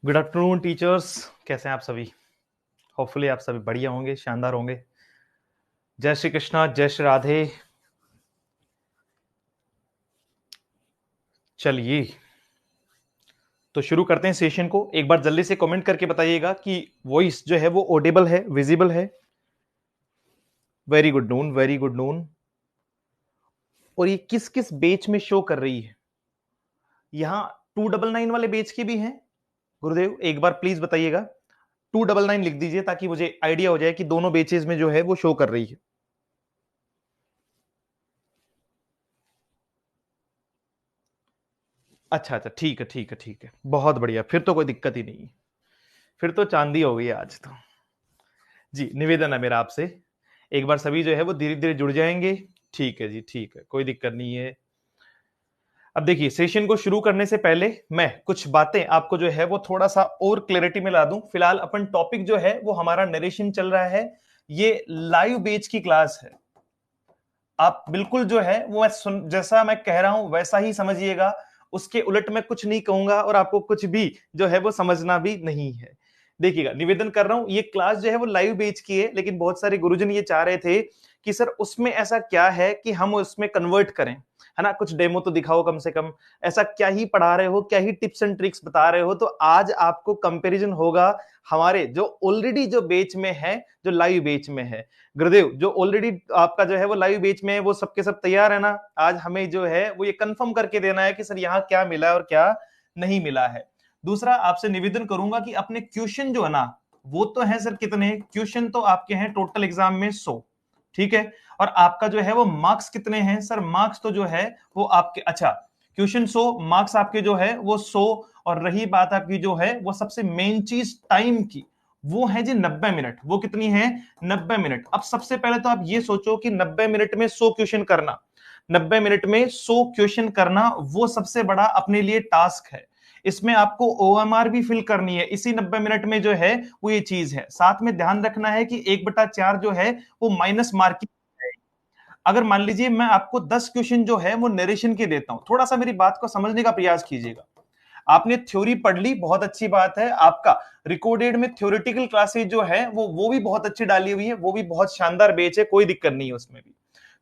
Good afternoon teachers, कैसे हैं आप सभी। होपफुली आप सभी बढ़िया होंगे, शानदार होंगे। जय श्री कृष्णा, जय श्री राधे। चलिए तो शुरू करते हैं सेशन को। एक बार जल्दी से कमेंट करके बताइएगा कि वॉइस जो है वो ऑडिबल है, विजिबल है। Very good noon, very good noon. और ये किस किस बेच में शो कर रही है? यहां 299 वाले बेच की भी हैं गुरुदेव, एक बार प्लीज बताइएगा। 299 लिख दीजिए ताकि मुझे आइडिया हो जाए कि दोनों बेचेस में जो है वो शो कर रही है। अच्छा अच्छा, ठीक है ठीक है ठीक है, बहुत बढ़िया, फिर तो कोई दिक्कत ही नहीं है। फिर तो चांदी हो गई आज तो। जी, निवेदन है मेरा आपसे, एक बार सभी जो है वो धीरे धीरे जुड़ जाएंगे। ठीक है जी, ठीक है, कोई दिक्कत नहीं है। अब देखिए, सेशन को शुरू करने से पहले मैं कुछ बातें आपको जो है वो थोड़ा सा और क्लैरिटी में ला दूं। फिलहाल अपन टॉपिक जो है वो हमारा नरेशन चल रहा है, ये लाइव बेच की क्लास है। आप बिल्कुल जो है वो जैसा मैं कह रहा हूं वैसा ही समझिएगा, उसके उलट मैं कुछ नहीं कहूंगा और आपको कुछ भी जो है वो समझना भी नहीं है। देखिएगा, निवेदन कर रहा हूं, ये क्लास जो है वो लाइव बेच की है, लेकिन बहुत सारे गुरुजन ये चाह रहे थे कि सर उसमें ऐसा क्या है कि हम उसमें कन्वर्ट करें, है ना, कुछ डेमो तो दिखाओ कम से कम। ऐसा क्या ही पढ़ा रहे हो, क्या ही टिप्स एंड ट्रिक्स बता रहे हो। तो आज आपको कंपैरिजन होगा हमारे जो ऑलरेडी जो बेच में है, जो लाइव बेच में है। गुरुदेव, जो ऑलरेडी आपका जो है वो लाइव बेच में है, वो सबके सब तैयार है ना? आज हमें जो है वो ये कंफर्म करके देना है कि सर यहाँ क्या मिला है और क्या नहीं मिला है। दूसरा, आपसे निवेदन करूंगा कि अपने क्वेश्चन जो है ना, वो तो है सर, कितने क्वेश्चन तो आपके हैं टोटल एग्जाम में 100, ठीक है। और आपका जो है वो मार्क्स कितने हैं सर? मार्क्स तो जो है वो आपके, अच्छा, क्वेश्चन 100, मार्क्स आपके जो है वो 100। और रही बात आपकी जो है वो सबसे मेन चीज टाइम की, वो है जी 90 मिनट। वो कितनी है? 90 मिनट। अब सबसे पहले तो आप ये सोचो कि 90 मिनट में 100 क्वेश्चन करना, 90 मिनट में 100 क्वेश्चन करना, वो सबसे बड़ा अपने लिए टास्क है। इसमें आपको ओएमआर भी फिल करनी है इसी 90 मिनट में जो है वो ये चीज है। साथ में ध्यान रखना है कि 1/4 जो है वो माइनस मार्किंग है। अगर मान लीजिए मैं आपको 10 क्वेश्चन जो है वो नरेशन के देता हूं, थोड़ा सा मेरी बात को समझने का प्रयास कीजिएगा। आपने थ्योरी पढ़ ली, बहुत अच्छी बात है। आपका रिकॉर्डेड में थ्योरेटिकल क्लासेज जो है वो भी बहुत अच्छी डाली हुई है, वो भी बहुत शानदार बेच है, कोई दिक्कत नहीं है उसमें भी।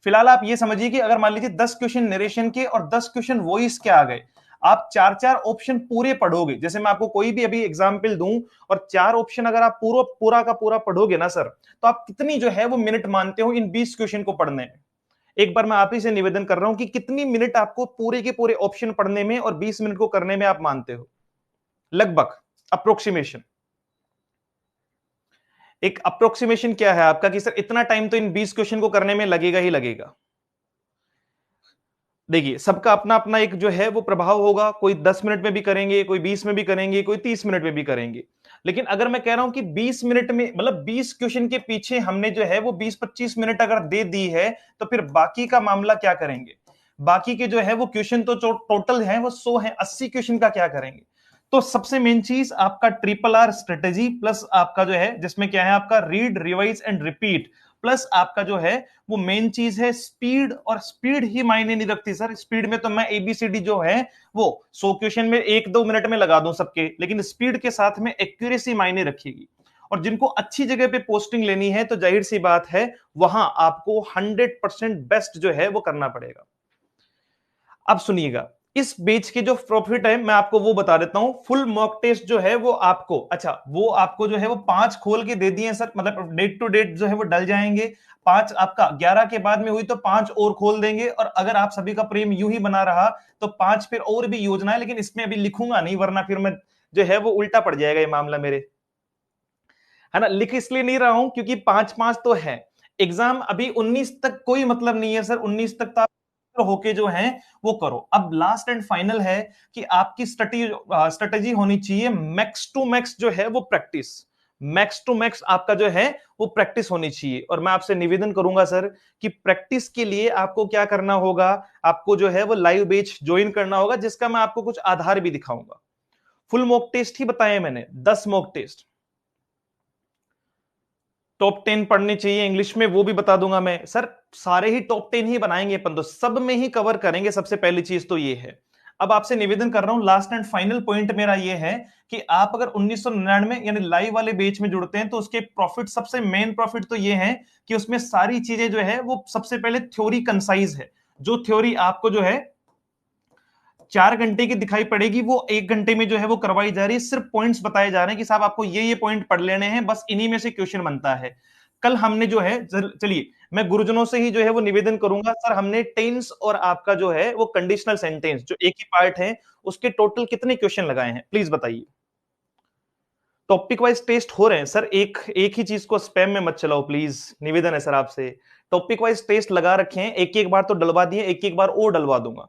फिलहाल आप ये समझिए कि अगर मान लीजिए 10 क्वेश्चन नरेशन के और 10 क्वेश्चन वॉइस के आ गए, आप चार चार ऑप्शन पूरे पढ़ोगे। जैसे मैं आपको कोई भी अभी एग्जाम्पल दूं और चार ऑप्शन अगर आप पूरा पूरा का पूरा पढ़ोगे ना सर, तो आप कितनी जो है वो मिनट मानते हो इन 20 क्वेश्चन को पढ़ने में? एक बार मैं आप ही से निवेदन कर रहा हूं कि कितनी मिनट आपको पूरे के पूरे ऑप्शन पढ़ने में और 20 मिनट को करने में आप मानते हो लगभग? अप्रोक्सीमेशन, एक अप्रोक्सीमेशन क्या है आपका कि सर इतना टाइम तो इन 20 क्वेश्चन को करने में लगेगा ही लगेगा? देखिए, सबका अपना अपना एक जो है वो प्रभाव होगा। कोई 10 मिनट में भी करेंगे, कोई 20 में भी करेंगे, कोई 30 मिनट में भी करेंगे। लेकिन अगर मैं कह रहा हूं कि 20 मिनट में, मतलब 20 क्वेश्चन के पीछे हमने जो है वो 20-25 मिनट अगर दे दी है, तो फिर बाकी का मामला क्या करेंगे? बाकी के जो है वो क्वेश्चन तो जो टोटल है वो 100 है, 80 क्वेश्चन का क्या करेंगे? तो सबसे मेन चीज आपका ट्रिपल आर स्ट्रेटेजी प्लस आपका जो है, जिसमें क्या है आपका read, revise and repeat, plus आपका जो है वो मेन चीज है स्पीड। और स्पीड ही मायने नहीं रखती सर। स्पीड में तो मैं एबीसीडी जो है वो 100 क्वेश्चन में 1-2 मिनट में लगा दूं सबके, लेकिन स्पीड के साथ में एक्यूरेसी मायने रखेगी। और जिनको अच्छी जगह पे पोस्टिंग लेनी है तो जाहिर सी बात है वहां आपको 100% बेस्ट जो है वो करना पड़ेगा। अब सुनिएगा, इस बेच के जो प्रॉफिट है मैं आपको वो बता देता हूं। फुल मॉक टेस्ट जो है वो आपको, अच्छा, वो आपको जो है वो 5 खोल के दे दिए सर, मतलब डेट टू डेट जो है वो डल जाएंगे। 5 आपका 11 के बाद में हुई तो 5 और खोल देंगे। और अगर आप सभी का प्रेम यूं ही बना रहा तो 5 फिर और भी योजना है, लेकिन इसमें अभी लिखूंगा नहीं, वरना फिर मैं जो है वो उल्टा पड़ जाएगा ये मामला मेरे, है ना। लिख इसलिए नहीं रहा हूं क्योंकि 5-5 तो है। एग्जाम अभी 19 तक कोई मतलब नहीं है सर, 19 तक तो आप होके जो है वो करो। अब लास्ट एंड फाइनल है कि आपकी स्ट्रेटेजी होनी चाहिए मैक्स टू मैक्स जो है वो प्रैक्टिस। मैक्स टू मैक्स आपका जो है वो प्रैक्टिस होनी चाहिए। और मैं आपसे निवेदन करूंगा सर कि प्रैक्टिस के लिए आपको क्या करना होगा, आपको जो है वो लाइव बैच ज्वाइन करना होगा, जिसका मैं आपको कुछ आधार भी दिखाऊंगा। फुल मॉक टेस्ट ही बताए मैंने, 10 मॉक टेस्ट। टॉप 10 पढ़नी चाहिए इंग्लिश में, वो भी बता दूंगा मैं सर। सारे ही टॉप 10 ही बनाएंगे अपन, तो सब में ही कवर करेंगे, सबसे पहली चीज तो ये है। अब आपसे निवेदन कर रहा हूं, लास्ट एंड फाइनल पॉइंट मेरा ये है कि आप अगर 1999 यानी लाइव वाले बैच में जुड़ते हैं तो उसके प्रॉफिट, सबसे मेन प्रॉफिट तो ये है कि उसमें सारी चीजें जो है वो सबसे पहले थ्योरी कंसाइज है। जो थ्योरी आपको जो है 4 घंटे की दिखाई पड़ेगी वो 1 घंटे में जो है वो करवाई जा रही है। सिर्फ पॉइंट्स बताए जा रहे हैं कि साहब आपको ये पॉइंट पढ़ लेने हैं, बस इन्हीं में से क्वेश्चन बनता है। कल हमने जो है, चलिए मैं गुरुजनों से ही जो है वो निवेदन करूंगा, सर हमने टेंस और आपका जो है वो कंडीशनल सेंटेंस जो एक ही पार्ट है उसके टोटल कितने क्वेश्चन लगाए हैं, प्लीज बताइए। टॉपिक वाइज टेस्ट हो रहे हैं सर, एक एक ही चीज को स्पैम में मत चलाओ प्लीज, निवेदन है सर आपसे। टॉपिक वाइज टेस्ट लगा रखे हैं, एक एक बार तो डलवा दिए, एक एक बार और डलवा दूंगा।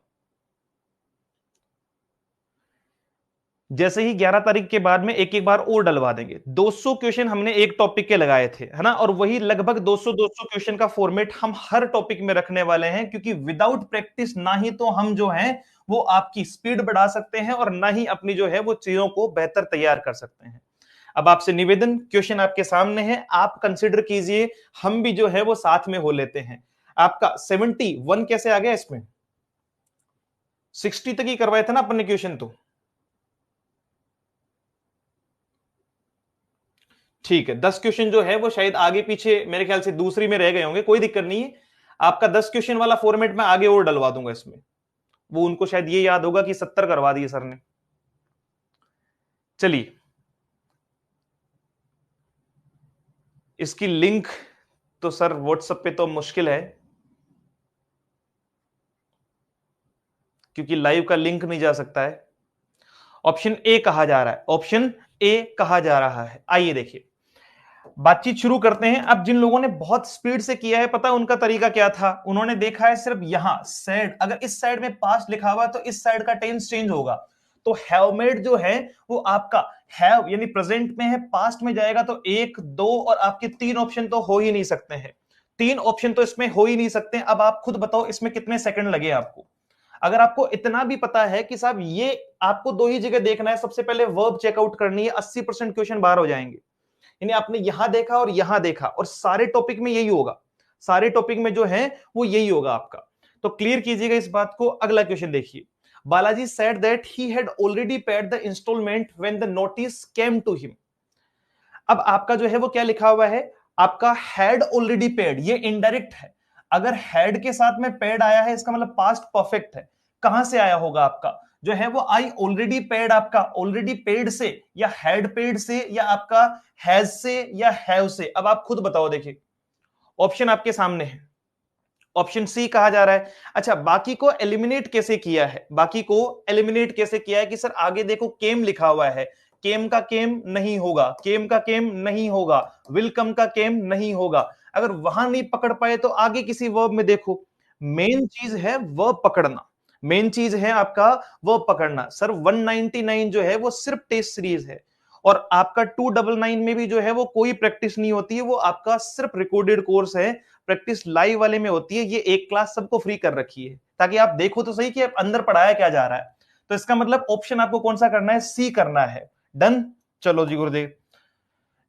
जैसे ही 11 तारीख के बाद में एक एक बार और डलवा देंगे। 200 क्वेश्चन हमने एक टॉपिक के लगाए थे, है ना, और वही लगभग 200 क्वेश्चन का फॉर्मेट हम हर टॉपिक में रखने वाले हैं, क्योंकि विदाउट प्रैक्टिस ना ही तो हम जो है वो आपकी स्पीड बढ़ा सकते हैं और ना ही अपनी जो है वो चीजों को बेहतर तैयार कर सकते हैं। अब आपसे निवेदन, क्वेश्चन आपके सामने है, आप कंसिडर कीजिए, हम भी जो है वो साथ में हो लेते हैं। आपका 71 कैसे आ गया इसमें? 60 तक ही करवाए थे ना अपन ने क्वेश्चन, तो ठीक है। 10 क्वेश्चन जो है वो शायद आगे पीछे मेरे ख्याल से दूसरी में रह गए होंगे, कोई दिक्कत नहीं है। आपका 10 क्वेश्चन वाला फॉर्मेट में आगे और डलवा दूंगा इसमें। वो उनको शायद ये याद होगा कि 70 करवा दिए सर ने। चलिए, इसकी लिंक तो सर व्हाट्सएप पे तो मुश्किल है, क्योंकि लाइव का लिंक नहीं जा सकता है। ऑप्शन ए कहा जा रहा है, ऑप्शन ए कहा जा रहा है। आइए देखिए, बातचीत शुरू करते हैं। अब जिन लोगों ने बहुत स्पीड से किया है, पता है उनका तरीका क्या था? उन्होंने देखा है सिर्फ यहां सेड, अगर इस साइड में पास्ट लिखा हुआ तो इस साइड का टेंस चेंज होगा। तो हैव मेड जो है वो आपका हैव यानी प्रेजेंट में है, पास्ट में जाएगा तो 1 2 और आपके 3 ऑप्शन तो हो ही नहीं सकते हैं। 3 ऑप्शन तो इसमें हो ही नहीं सकते। अब आप खुद बताओ इसमें कितने सेकंड लगे आपको? अगर आपको इतना भी पता है कि साहब ये आपको दो ही जगह देखना है, सबसे पहले वर्ब चेकआउट करनी है, 80% क्वेश्चन बाहर हो जाएंगे। यानी आपने यहां देखा और यहां देखा और सारे टॉपिक में यही होगा, सारे टॉपिक में जो है वो यही होगा आपका। तो क्लियर कीजिएगा इस बात को। अगला क्वेश्चन देखिए, Balaji said that he had already paid the instalment when the notice came to him. अब आपका जो है वो क्या लिखा हुआ है? आपका हैड ऑलरेडी पेड, ये इनडायरेक्ट है। अगर हैड के साथ में पेड आया है इसका मतलब पास्ट परफेक्ट है। कहां से आया होगा आपका जो है वो? आई ऑलरेडी पेड, आपका ऑलरेडी पेड से या हैड पेड से या आपका हैज से या हैव से? अब आप खुद बताओ, देखिए ऑप्शन आपके सामने है। ऑप्शन सी कहा जा रहा है। अच्छा, बाकी को एलिमिनेट कैसे किया है? बाकी को एलिमिनेट कैसे किया है कि सर आगे देखो केम लिखा हुआ है, केम का केम नहीं होगा, केम का केम नहीं होगा, विलकम का केम नहीं होगा। अगर वहां नहीं पकड़ पाए तो आगे किसी वर्ब में देखो। मेन चीज है वर्ब पकड़ना, मेन चीज है आपका वर्ब पकड़ना। सर 199 जो है वो सिर्फ टेस्ट सीरीज है, और आपका 299 में भी जो है वो कोई प्रैक्टिस नहीं होती है, वो आपका सिर्फ रिकॉर्डेड कोर्स है। प्रैक्टिस लाइव वाले में होती है। ये एक क्लास सबको फ्री कर रखी है ताकि आप देखो तो सही कि आप अंदर पढ़ाया क्या जा रहा है। तो इसका मतलब ऑप्शन आपको कौन सा करना है? सी करना है। डन, चलो जी गुरुदेव।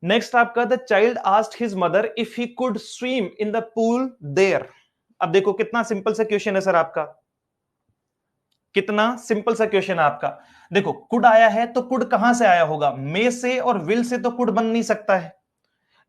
नेक्स्ट आपका, the child asked his mother if he could swim in the pool there. अब देखो कितना सिंपल सा क्वेश्चन है सर आपका, कितना सिंपल सा क्वेश्चन है आपका। देखो कुड आया है तो कुड कहां से आया होगा? मे से और विल से तो कुड बन नहीं सकता है।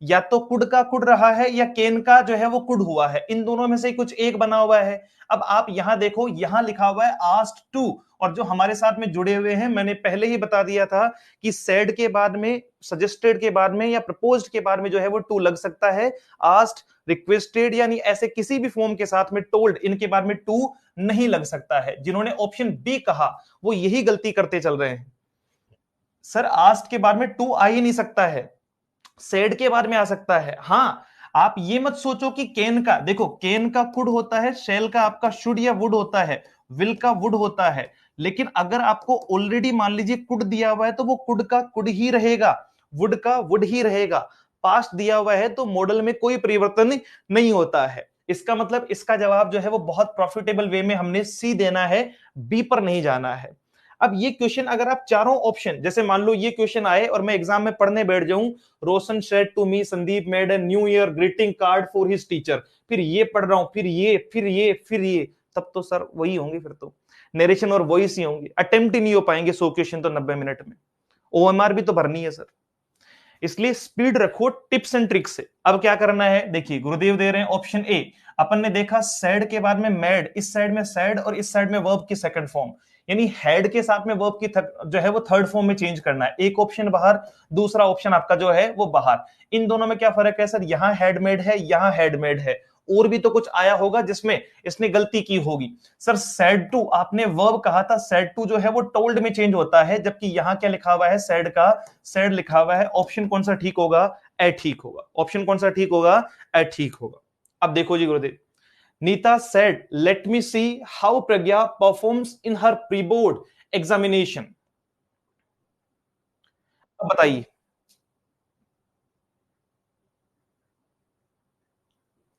या तो कुड का कुड रहा है या केन का जो है वो कुड हुआ है, इन दोनों में से कुछ एक बना हुआ है। अब आप यहां देखो, यहां लिखा हुआ है आस्क्ड टू, और जो हमारे साथ में जुड़े हुए हैं, मैंने पहले ही बता दिया था कि सेड के बाद में, सजेस्टेड के बाद में या प्रपोज्ड के बाद में जो है वो टू लग सकता है। आस्क्ड, रिक्वेस्टेड यानी ऐसे किसी भी फॉर्म के साथ में, टोल्ड, इनके बाद में टू नहीं लग सकता है। जिन्होंने ऑप्शन बी कहा वो यही गलती करते चल रहे हैं। सर आस्क्ड के बाद में टू आ ही नहीं सकता है, सेड के बाद में आ सकता है। हां, आप ये मत सोचो कि केन का, देखो केन का कुड होता है, शेल का आपका शुड या वुड होता है, विल का वुड होता है। लेकिन अगर आपको ऑलरेडी मान लीजिए कुड दिया हुआ है तो वो कुड का कुड ही रहेगा, वुड का वुड ही रहेगा। पास्ट दिया हुआ है तो मॉडल में कोई परिवर्तन नहीं होता है। इसका मतलब इसका जवाब जो है वो बहुत प्रॉफिटेबल वे में हमने सी देना है, बी पर नहीं जाना है। अब ये क्वेश्चन अगर आप चारों ऑप्शन, जैसे मान लो ये क्वेश्चन आए और मैं एग्जाम में पढ़ने बैठ जाऊं, Roshan said to me Sandeep made a new year greeting card for his teacher, फिर ये पढ़ रहा हूं, फिर ये, फिर ये, फिर ये, तब तो सर वही होंगे फिर तो। नरेशन और वॉइस ही होंगे, अटेम्प्ट ही नहीं हो पाएंगे 100 क्वेश्चन तो 90 मिनट में। ओएमआर भी तो भरनी है सर, इसलिए स्पीड रखो टिप्स एंड ट्रिक्स से। अब क्या करना है, देखिए गुरुदेव दे रहे हैं ऑप्शन ए। अपन ने देखा सैड के बाद में मैड, इस साइड में सैड और इस साइड में वर्ब की सेकंड फॉर्म, यानी हैड के साथ में वर्ब की जो है वो थर्ड फॉर्म में चेंज करना है। एक ऑप्शन बाहर, दूसरा ऑप्शन आपका जो है वो बाहर। इन दोनों में क्या फर्क है सर, यहां हैडमेड है, यहां हैडमेड है, और भी तो कुछ आया होगा जिसमें इसने गलती की होगी। सर सैड टू, आपने वर्ब कहा था, सैड टू जो है वो टोल्ड में चेंज होता है, जबकि यहां क्या लिखा हुआ है, सैड का सैड लिखा हुआ है। ऑप्शन कौन सा ठीक होगा, ए ठीक होगा। ऑप्शन कौन सा ठीक होगा, ए ठीक होगा। अब देखो जी गुरुदेव, Nita said let me see how Pragya performs in her pre board examination. अब बताइए,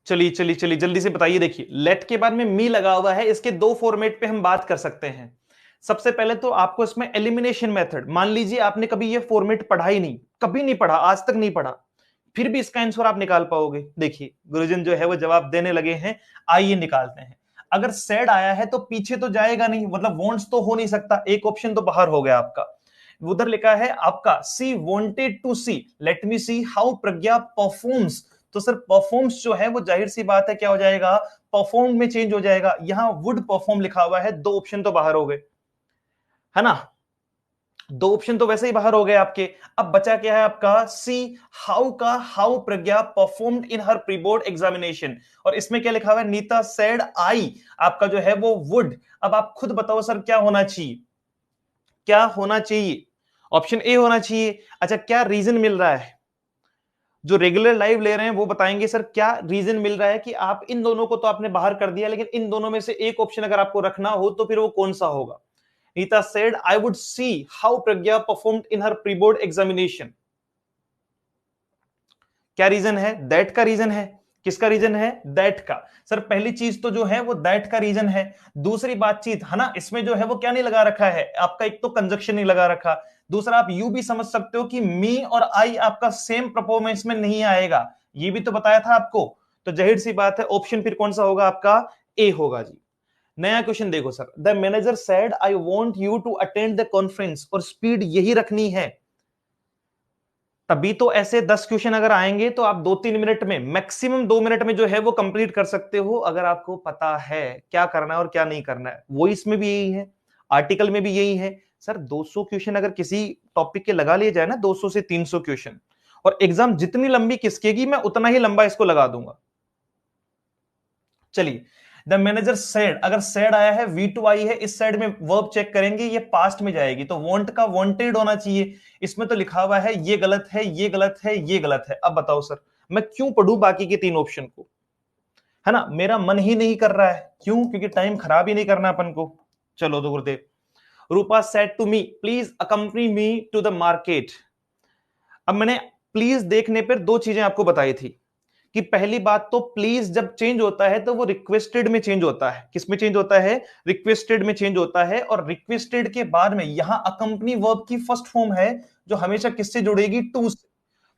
चलिए चलिए चलिए जल्दी से बताइए। देखिए लेट के बाद में मी लगा हुआ है, इसके दो फॉर्मेट पे हम बात कर सकते हैं। सबसे पहले तो आपको इसमें एलिमिनेशन मेथड, मान लीजिए आपने कभी ये फॉर्मेट पढ़ा ही नहीं, कभी नहीं पढ़ा, आज तक नहीं पढ़ा, फिर भी इसका आंसर आप निकाल पाओगे। देखिए गुरुजन जो है वो जवाब देने लगे हैं, आइए निकालते हैं। अगर सेड आया है तो पीछे तो जाएगा नहीं, मतलब वॉन्ट्स तो हो नहीं सकता, एक ऑप्शन तो बाहर हो गया आपका। उधर लिखा है आपका she wanted to see, let me see how Pragya performs, तो सर परफॉर्म्स जो है वो जाहिर सी बात है क्या हो जाएगा, परफॉर्म में चेंज हो जाएगा। यहां वुड परफॉर्म लिखा हुआ है, दो ऑप्शन तो बाहर हो गए, है ना, दो ऑप्शन तो वैसे ही बाहर हो गए आपके। अब बचा क्या है आपका, सी हाउ का, how Pragya performed in her pre board examination, और इसमें क्या लिखा हुआ है, नीता सेड आई, आपका जो है वो वुड। अब आप खुद बताओ सर क्या होना चाहिए, क्या होना चाहिए, ऑप्शन ए होना चाहिए। अच्छा क्या रीजन मिल रहा है, जो रेगुलर लाइव ले रहे हैं वो बताएंगे सर क्या रीजन मिल रहा है कि आप इन दोनों को तो आपने बाहर कर दिया, लेकिन इन दोनों में से एक ऑप्शन अगर आपको रखना हो तो फिर वो कौन सा होगा। Neeta said I would see how Pragya performed in her pre board examination. क्या रीजन है, दैट का रीजन है। किसका रीजन है, दैट का। सर पहली चीज तो जो है वो दैट का रीजन है। दूसरी बातचीत है ना, इसमें जो है वो क्या नहीं लगा रखा है आपका, एक तो कंजक्शन नहीं लगा रखा, दूसरा आप यू भी समझ सकते हो कि मी और आई आपका सेम परफॉर्मेंस में नहीं आएगा, ये भी तो बताया था आपको। तो जाहिर सी बात है ऑप्शन फिर कौन सा होगा आपका, ए होगा जी। नया क्वेश्चन देखो sir, the manager said I want you to attend the conference, और स्पीड यही रखनी है। तभी तो ऐसे 10 क्वेश्चन अगर आएंगे तो आप 2-3 मिनट में, मैक्सिमम 2 मिनट में जो है वो कंप्लीट कर सकते हो, अगर आपको पता है क्या करना है और क्या नहीं करना है। वो इसमें भी यही है, आर्टिकल में भी यही है। सर 200 क्वेश्चन अगर किसी टॉपिक के लगा लिए जाए ना, 200 से 300 क्वेश्चन, और एग्जाम जितनी लंबी किसकेगी मैं उतना ही लंबा इसको लगा दूंगा। चलिए, द मैनेजर सेड, अगर सेड आया है, V2 आई है, इस साइड में वर्ब चेक करेंगे, ये पास्ट में जाएगी, तो वांट का वांटेड होना चाहिए। इसमें तो लिखा हुआ है ये गलत है, ये गलत है, ये गलत है। अब बताओ सर मैं क्यों पढ़ूं बाकी के तीन ऑप्शन को, है ना, मेरा मन ही नहीं कर रहा है, क्यों, क्योंकि टाइम खराब ही नहीं करना अपन को। चलो तो Gurudev, Rupa said to me please accompany me to the market. अब मैंने प्लीज देखने पर दो चीजें आपको बताई थी, कि पहली बात तो प्लीज जब चेंज होता है तो वो रिक्वेस्टेड में चेंज होता है, किस में चेंज होता है, रिक्वेस्टेड में चेंज होता है, और रिक्वेस्टेड के बाद में यहां अकंपनी वर्ब की फर्स्ट फॉर्म है जो हमेशा किससे जुड़ेगी, टू से।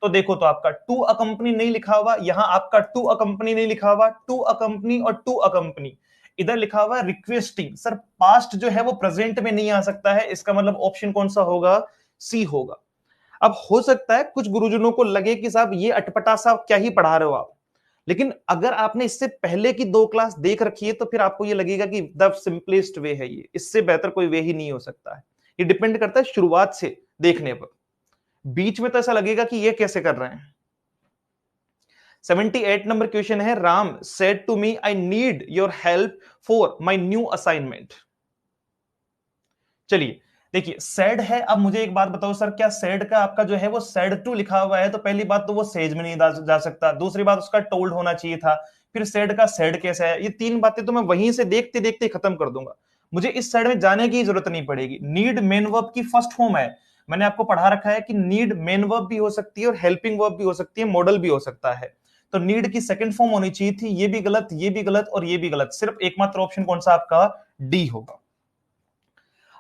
तो देखो तो आपका टू अकंपनी नहीं लिखा हुआ, यहां आपका टू अकंपनी नहीं लिखा हुआ, टू अकंपनी और टू अकंपनी, इधर लिखा हुआ रिक्वेस्टिंग। सर पास्ट जो है वो प्रेजेंट में नहीं आ सकता है, इसका मतलब ऑप्शन कौन सा होगा, सी होगा। अब हो सकता है कुछ गुरुजनों को लगे कि साहब ये अटपटा सा क्या ही पढ़ा रहे हो आप, लेकिन अगर आपने इससे पहले की 2 क्लास देख रखी है तो फिर आपको ये लगेगा कि द सिंपलेस्ट वे है ये, इससे बेहतर कोई वे ही नहीं हो सकता है। ये डिपेंड करता है शुरुआत से देखने पर, बीच में तो ऐसा लगेगा कि ये कैसे कर रहे हैं। 78 नंबर क्वेश्चन है, Ram said to me I need your help for my new assignment. चलिए देखिए सैड है, अब मुझे एक बात बताओ सर, क्या सैड का आपका जो है वो सैड टू लिखा हुआ है, तो पहली बात तो वो सेज में नहीं जा सकता, दूसरी बात उसका टोल्ड होना चाहिए था, फिर सैड का सैड कैसे है, ये तीन बातें तो मैं वहीं से देखते देखते खत्म कर दूंगा, मुझे इस साइड में जाने की जरूरत नहीं पड़ेगी। नीड मेन वर्ब की फर्स्ट फॉर्म है, मैंने आपको पढ़ा रखा है कि नीड मेन वर्ब भी हो सकती है और हेल्पिंग वर्ब भी हो सकती है, मॉडल भी हो सकता है, तो नीड की सेकंड फॉर्म होनी चाहिए थी, ये भी गलत, ये भी गलत और ये भी गलत, सिर्फ एकमात्र ऑप्शन कौन सा आपका, डी होगा।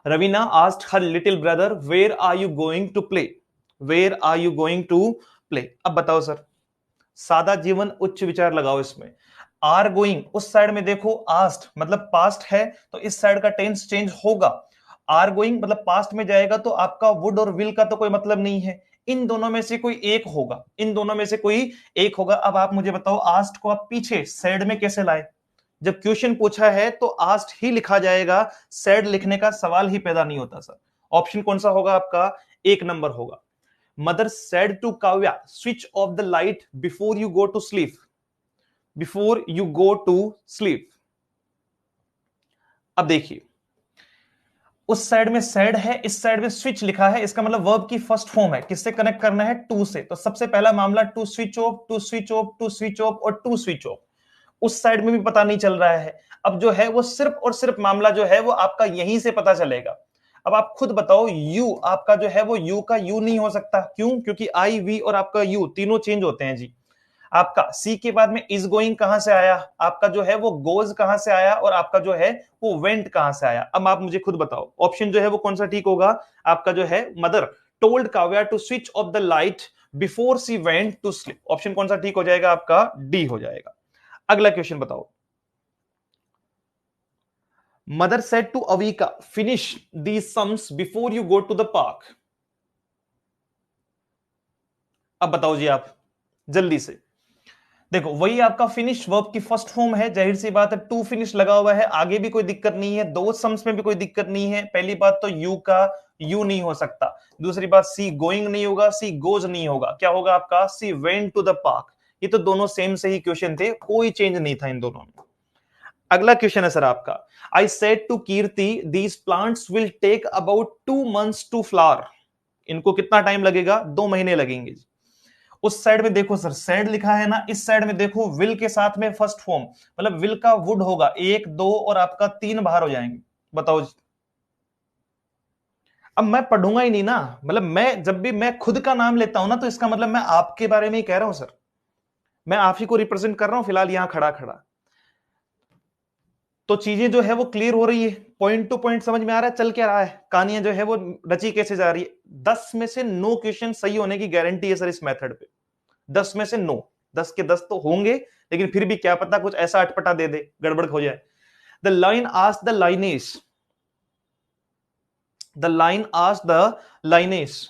Ravina asked her little brother, "Where are you going to play? Where are you going to play?" अब बताओ सर, सादा जीवन उच्च विचार लगाओ इसमें। आर गोइंग, उस साइड में देखो आस्ट मतलब पास्ट है तो इस साइड का टेंस चेंज होगा। आर गोइंग मतलब पास्ट में जाएगा तो आपका वुड और विल का तो कोई मतलब नहीं है, इन दोनों में से कोई एक होगा, इन दोनों में से कोई एक होगा। अब आप मुझे बताओ आस्ट को आप पीछे सैड में कैसे लाए? जब क्वेश्चन पूछा है तो आस्ट ही लिखा जाएगा, सैड लिखने का सवाल ही पैदा नहीं होता सर। ऑप्शन कौन सा होगा आपका? एक नंबर होगा। Mother said to Kavya switch off the light before you go to sleep, before you go to sleep. अब देखिए उस साइड में सैड है, इस साइड में स्विच लिखा है, इसका मतलब वर्ब की फर्स्ट फॉर्म है, किससे कनेक्ट करना है? टू से। तो सबसे पहला मामला to switch off, to switch off, to switch off और टू स्विच ऑफ। उस साइड में भी पता नहीं चल रहा है। अब जो है वो सिर्फ और सिर्फ मामला जो है वो आपका यहीं से पता चलेगा। अब आप खुद बताओ, यू आपका जो है वो यू का यू नहीं हो सकता, क्यों? क्योंकि आई वी और आपका यू तीनों चेंज होते हैं जी। आपका सी के बाद में इज गोइंग कहां से आया? आपका जो है वो गोज कहां से आया? और आपका जो है वो वेंट कहां से आया? अब आप मुझे खुद बताओ ऑप्शन जो है वो कौन सा ठीक होगा? आपका जो है mother told Kavya to switch off the light before she went to sleep, option कौन सा ठीक हो जाएगा? आपका डी हो जाएगा। अगला क्वेश्चन बताओ। Mother said to Avika finish these sums before you go to the park. अब बताओ जी आप जल्दी से। देखो वही आपका फिनिश वर्ब की फर्स्ट फॉर्म है, जाहिर सी बात है टू फिनिश लगा हुआ है, आगे भी कोई दिक्कत नहीं है, दो सम्स में भी कोई दिक्कत नहीं है। पहली बात तो यू का यू नहीं हो सकता, दूसरी बात सी गोइंग नहीं होगा, सी गोज नहीं होगा, क्या होगा आपका? सी वेंट टू द पार्क। ये तो दोनों सेम से ही क्वेश्चन थे, कोई चेंज नहीं था इन दोनों में। अगला क्वेश्चन है सर आपका, I said to Kirti these plants will take about 2 months to flower. इनको कितना टाइम लगेगा? 2 महीने लगेंगे। उस साइड में देखो सर सैड लिखा है ना, इस साइड में देखो विल के साथ में फर्स्ट फॉर्म, मतलब विल का वुड होगा, एक दो और आपका तीन बाहर हो जाएंगे। बताओ जी। अब मैं पढ़ूंगा ही नहीं ना, मतलब मैं जब भी मैं खुद का नाम लेता हूं ना तो इसका मतलब मैं आपके बारे में ही कह रहा हूं सर, मैं आप ही को रिप्रेजेंट कर रहा हूं फिलहाल यहां खड़ा खड़ा। तो चीजें जो है वो क्लियर हो रही है, पॉइंट टू पॉइंट समझ में आ रहा है चल क्या रहा है, कहानियां जो है वो रची कैसे जा रही है। 10 में से 9 क्वेश्चन सही होने की गारंटी है सर इस मेथड पे। 10 में से 9, 10 के 10 तो होंगे, लेकिन फिर भी क्या पता कुछ ऐसा अटपटा दे दे, गड़बड़ हो जाए। The lion asked the lioness, the lion asked the lioness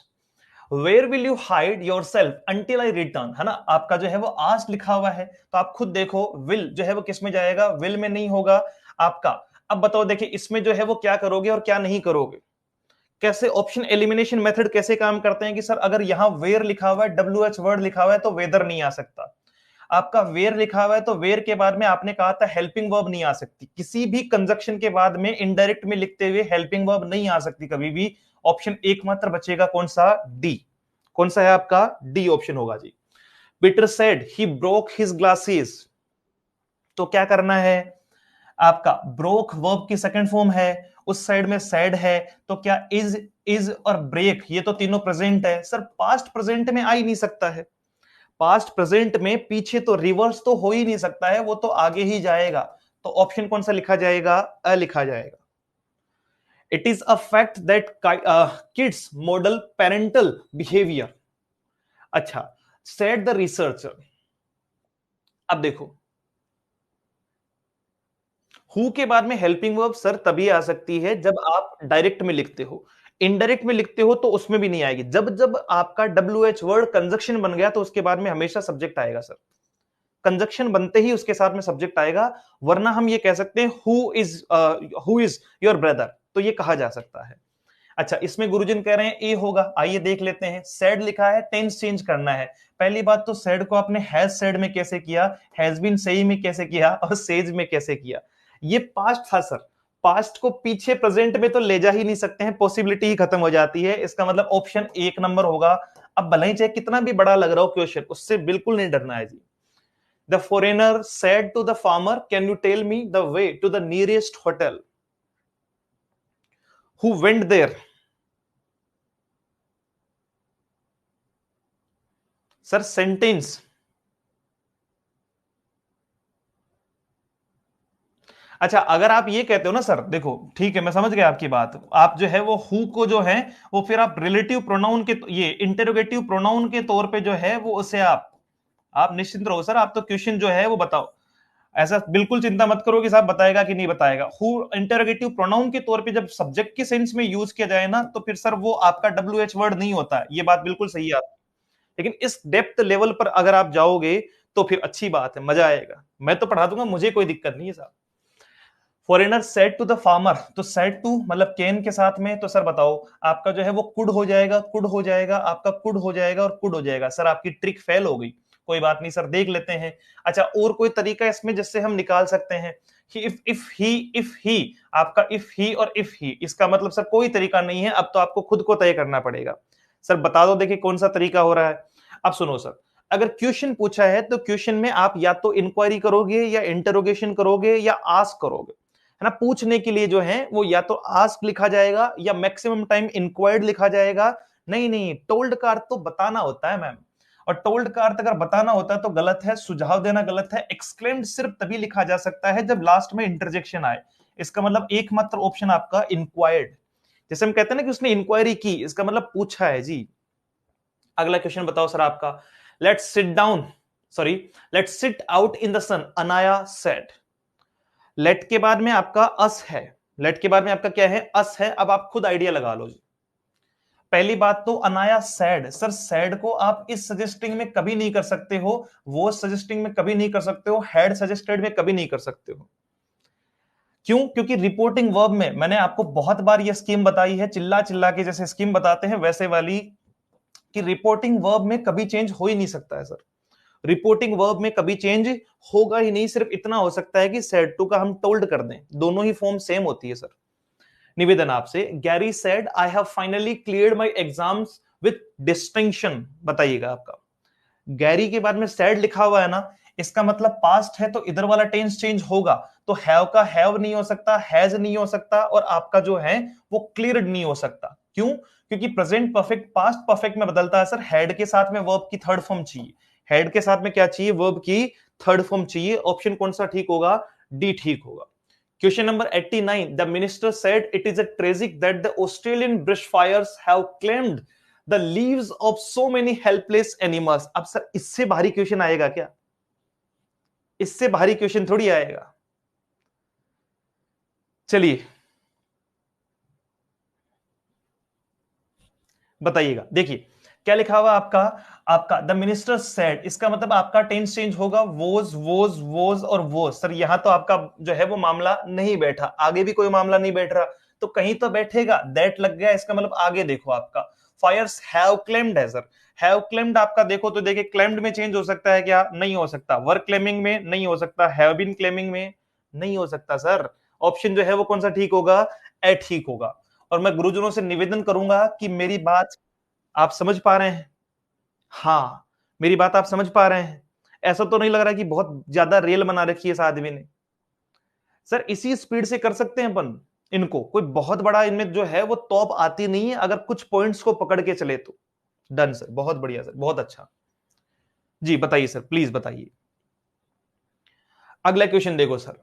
where will you hide yourself until I return, है ना? आपका जो है वो आस्क लिखा हुआ है, तो आप खुद देखो विल जो है वो किस में जाएगा? विल में नहीं होगा आपका। अब बताओ देखिए इसमें जो है वो क्या करोगे और क्या नहीं करोगे, कैसे ऑप्शन एलिमिनेशन मेथड कैसे काम करते हैं कि सर अगर यहां वेयर लिखा हुआ है, डब्ल्यू एच वर्ड लिखा हुआ है तो वेदर नहीं आ सकता। आपका वेयर लिखा हुआ है तो वेयर के बाद में आपने कहा था हेल्पिंग वर्ब नहीं आ सकती, किसी भी कंजक्शन के बाद में इनडायरेक्ट में लिखते हुए हेल्पिंग वर्ब नहीं आ सकती कभी भी। ऑप्शन एकमात्र बचेगा कौन सा? डी। कौन सा है आपका? डी ऑप्शन होगा जी। Peter said he broke his glasses, तो क्या करना है आपका? ब्रोक वर्ब की सेकंड फॉर्म है, उस साइड में सैड है, तो क्या इज और ब्रेक ये तो तीनों प्रेजेंट है सर, पास्ट प्रेजेंट में आ ही नहीं सकता है। पास्ट प्रेजेंट में पीछे तो रिवर्स तो हो ही नहीं सकता है, वो तो आगे ही जाएगा। तो ऑप्शन कौन सा लिखा जाएगा? अ लिखा जाएगा। It is a fact that kids model parental behaviour. अच्छा, सेड द रिसर्चर। अब देखो हु के बाद में हेल्पिंग वर्ब सर तभी आ सकती है जब आप डायरेक्ट में लिखते हो, इनडायरेक्ट में लिखते हो तो उसमें भी नहीं आएगी। जब जब आपका डब्ल्यू एच वर्ड कंजक्शन बन गया तो उसके बाद में हमेशा सब्जेक्ट आएगा सर, कंजक्शन बनते ही उसके साथ में सब्जेक्ट आएगा, वरना हम ये कह सकते हैं हु इज योर ब्रदर, तो ये कहा जा सकता है। अच्छा इसमें गुरुजन कह रहे हैं ए होगा, आइए देख लेते हैं। सेड लिखा है, टेंस चेंज करना है। पहली बात तो सेड को आपने हैज सेड में कैसे किया, हैज बीन सेई में कैसे किया और सेज में कैसे किया? ये पास्ट था सर, पास्ट को पीछे प्रेजेंट में तो ले जा ही नहीं सकते हैं, पॉसिबिलिटी ही खत्म हो जाती है। इसका मतलब ऑप्शन एक नंबर होगा। अब भले ही चाहे कितना भी बड़ा लग रहा हो क्वेश्चन, उससे बिल्कुल नहीं डरना है जी। The foreigner said to the farmer, can you tell me the way to the nearest hotel? Who went there? Sir sentence. अच्छा अगर आप ये कहते हो ना सर, देखो ठीक है मैं समझ गया आपकी बात, आप जो है वो हु को जो है वो फिर आप रिलेटिव प्रोनाउन के ये इंटेरोगेटिव प्रोनाउन के तौर पे जो है वो उसे आप निश्चिंत रहो सर, आप तो क्वेश्चन जो है वो बताओ। ऐसा बिल्कुल चिंता मत करो कि साहब बताएगा कि नहीं बताएगा। हु इंटरोगेटिव प्रोनाउन के तौर पे जब सब्जेक्ट के सेंस में यूज किया जाए ना, तो फिर सर वो आपका WH वर्ड नहीं होता है, ये बात बिल्कुल सही है आपकी। लेकिन इस डेप्थ लेवल पर अगर आप जाओगे तो फिर अच्छी बात है, मजा आएगा। मैं तो पढ़ा दूंगा, मुझे कोई दिक्कत नहीं है साहब। Foreigner said to the farmer, तो सेड टू मतलब केन के साथ में, तो सर बताओ आपका जो है वो कुड हो जाएगा, कुड हो जाएगा, आपका कुड हो जाएगा और कुड हो जाएगा। सर आपकी ट्रिक फेल हो गई, कोई बात नहीं सर, देख लेते हैं। अच्छा, और कोई तरीका इसमें जिससे हम निकाल सकते हैं कि इफ ही, आपका इफ ही और इफ ही, इसका मतलब सर कोई तरीका नहीं है, अब तो आपको खुद को तय करना पड़ेगा। सर बता दो, देखिए कौन सा तरीका हो रहा है। अब सुनो सर, अगर क्वेश्चन पूछा है तो क्वेश्चन में आप या तो इंक्वायरी करोगे या इंटरोगेशन करोगे या आस्क करोगे, है ना। पूछने के लिए जो है वो या तो आस्क लिखा जाएगा या मैक्सिमम टाइम इंक्वायर्ड लिखा जाएगा। नहीं नहीं, टोल्ड का अर्थ तो बताना होता है मैम, और टोल्ड का अर्थ अगर बताना होता है तो गलत है, सुझाव देना गलत है। एक्सक्लेम्ड सिर्फ तभी लिखा जा सकता है जब लास्ट में इंटरजेक्शन आए। इसका मतलब एकमात्र ऑप्शन आपका इंक्वायर्ड। जैसे हम कहते हैं ना कि उसने इंक्वायरी की, इसका मतलब पूछा है जी। अगला क्वेश्चन बताओ सर आपका, let's sit down, sorry, let's sit out in the sun, Anaya said. Let के बाद में आपका अस है, लेट के बाद में आपका क्या है, अस है। अब आप खुद आइडिया लगा लो जी। पहली बात तो अनाया सैड, सर सैड को आप इस सजेस्टिंग में कभी नहीं कर सकते हो, वो सजेस्टिंग में कभी नहीं कर सकते हो, हैड सजेस्टेड में कभी नहीं कर सकते हो। क्यों? क्योंकि रिपोर्टिंग वर्ब में मैंने आपको बहुत बार ये स्कीम बताई है, चिल्ला चिल्ला के जैसे स्कीम बताते हैं वैसे वाली, कि रिपोर्टिंग वर्ब में कभी चेंज हो ही नहीं सकता है सर। रिपोर्टिंग वर्ब में कभी चेंज होगा ही नहीं। सिर्फ इतना हो सकता है कि सेड टू का हम टोल्ड कर दें, दोनों ही फॉर्म सेम होती है सर। निवेदन आपसे, Gary said I have finally cleared my exams with distinction. बताइएगा आपका, गैरी के बाद में सैड लिखा हुआ है ना, इसका मतलब पास्ट है तो इधर वाला टेंस चेंज होगा, तो हैव का हैव नहीं हो सकता, हैज नहीं हो सकता, और आपका जो है वो क्लियर्ड नहीं हो सकता। क्यों? क्योंकि प्रेजेंट परफेक्ट पास्ट परफेक्ट में बदलता है सर। हेड के साथ में वर्ब की थर्ड फॉर्म चाहिए, हेड के साथ में क्या चाहिए, वर्ब की थर्ड फॉर्म चाहिए। ऑप्शन कौन सा ठीक होगा, डी ठीक होगा। Question number 89, the minister said it is a tragic that the Australian brush fires have claimed the leaves of so many helpless animals. अब सर इससे भारी क्वेश्चन आएगा क्या, इससे भारी क्वेश्चन थोड़ी आएगा। चलिए बताइएगा, देखिए क्या लिखा हुआ आपका, आपका द मिनिस्टर सेड, इसका मतलब आपका टेंस चेंज होगा, वोज और वोज। सर यहां तो आपका जो है वो मामला नहीं बैठा, आगे भी कोई मामला नहीं बैठ रहा, तो कहीं तो बैठेगा, दैट लग गया, इसका मतलब आगे देखो आपका फायर्स हैव क्लेम्ड है सर। हैव क्लेम्ड आपका देखो तो देखिए, क्लेम्ड में चेंज हो सकता है क्या, नहीं हो सकता। वर क्लेमिंग में नहीं हो सकता, हैव बीन क्लेमिंग में नहीं हो सकता सर। ऑप्शन जो है वो कौन सा ठीक होगा, ए ठीक होगा। और मैं गुरुजनों से निवेदन करूंगा कि मेरी बात आप समझ पा रहे हैं, हाँ मेरी बात आप समझ पा रहे हैं। ऐसा तो नहीं लग रहा कि बहुत ज्यादा रेल बना रखी है इस आदमी ने। सर इसी स्पीड से कर सकते हैं अपन इनको, कोई बहुत बड़ा इनमें जो है वो तौप आती नहीं है, अगर कुछ पॉइंट्स को पकड़ के चले तो। डन सर, बहुत बढ़िया सर, बहुत अच्छा। जी बताइए सर, प्लीज बताइए। अगला क्वेश्चन देखो sir,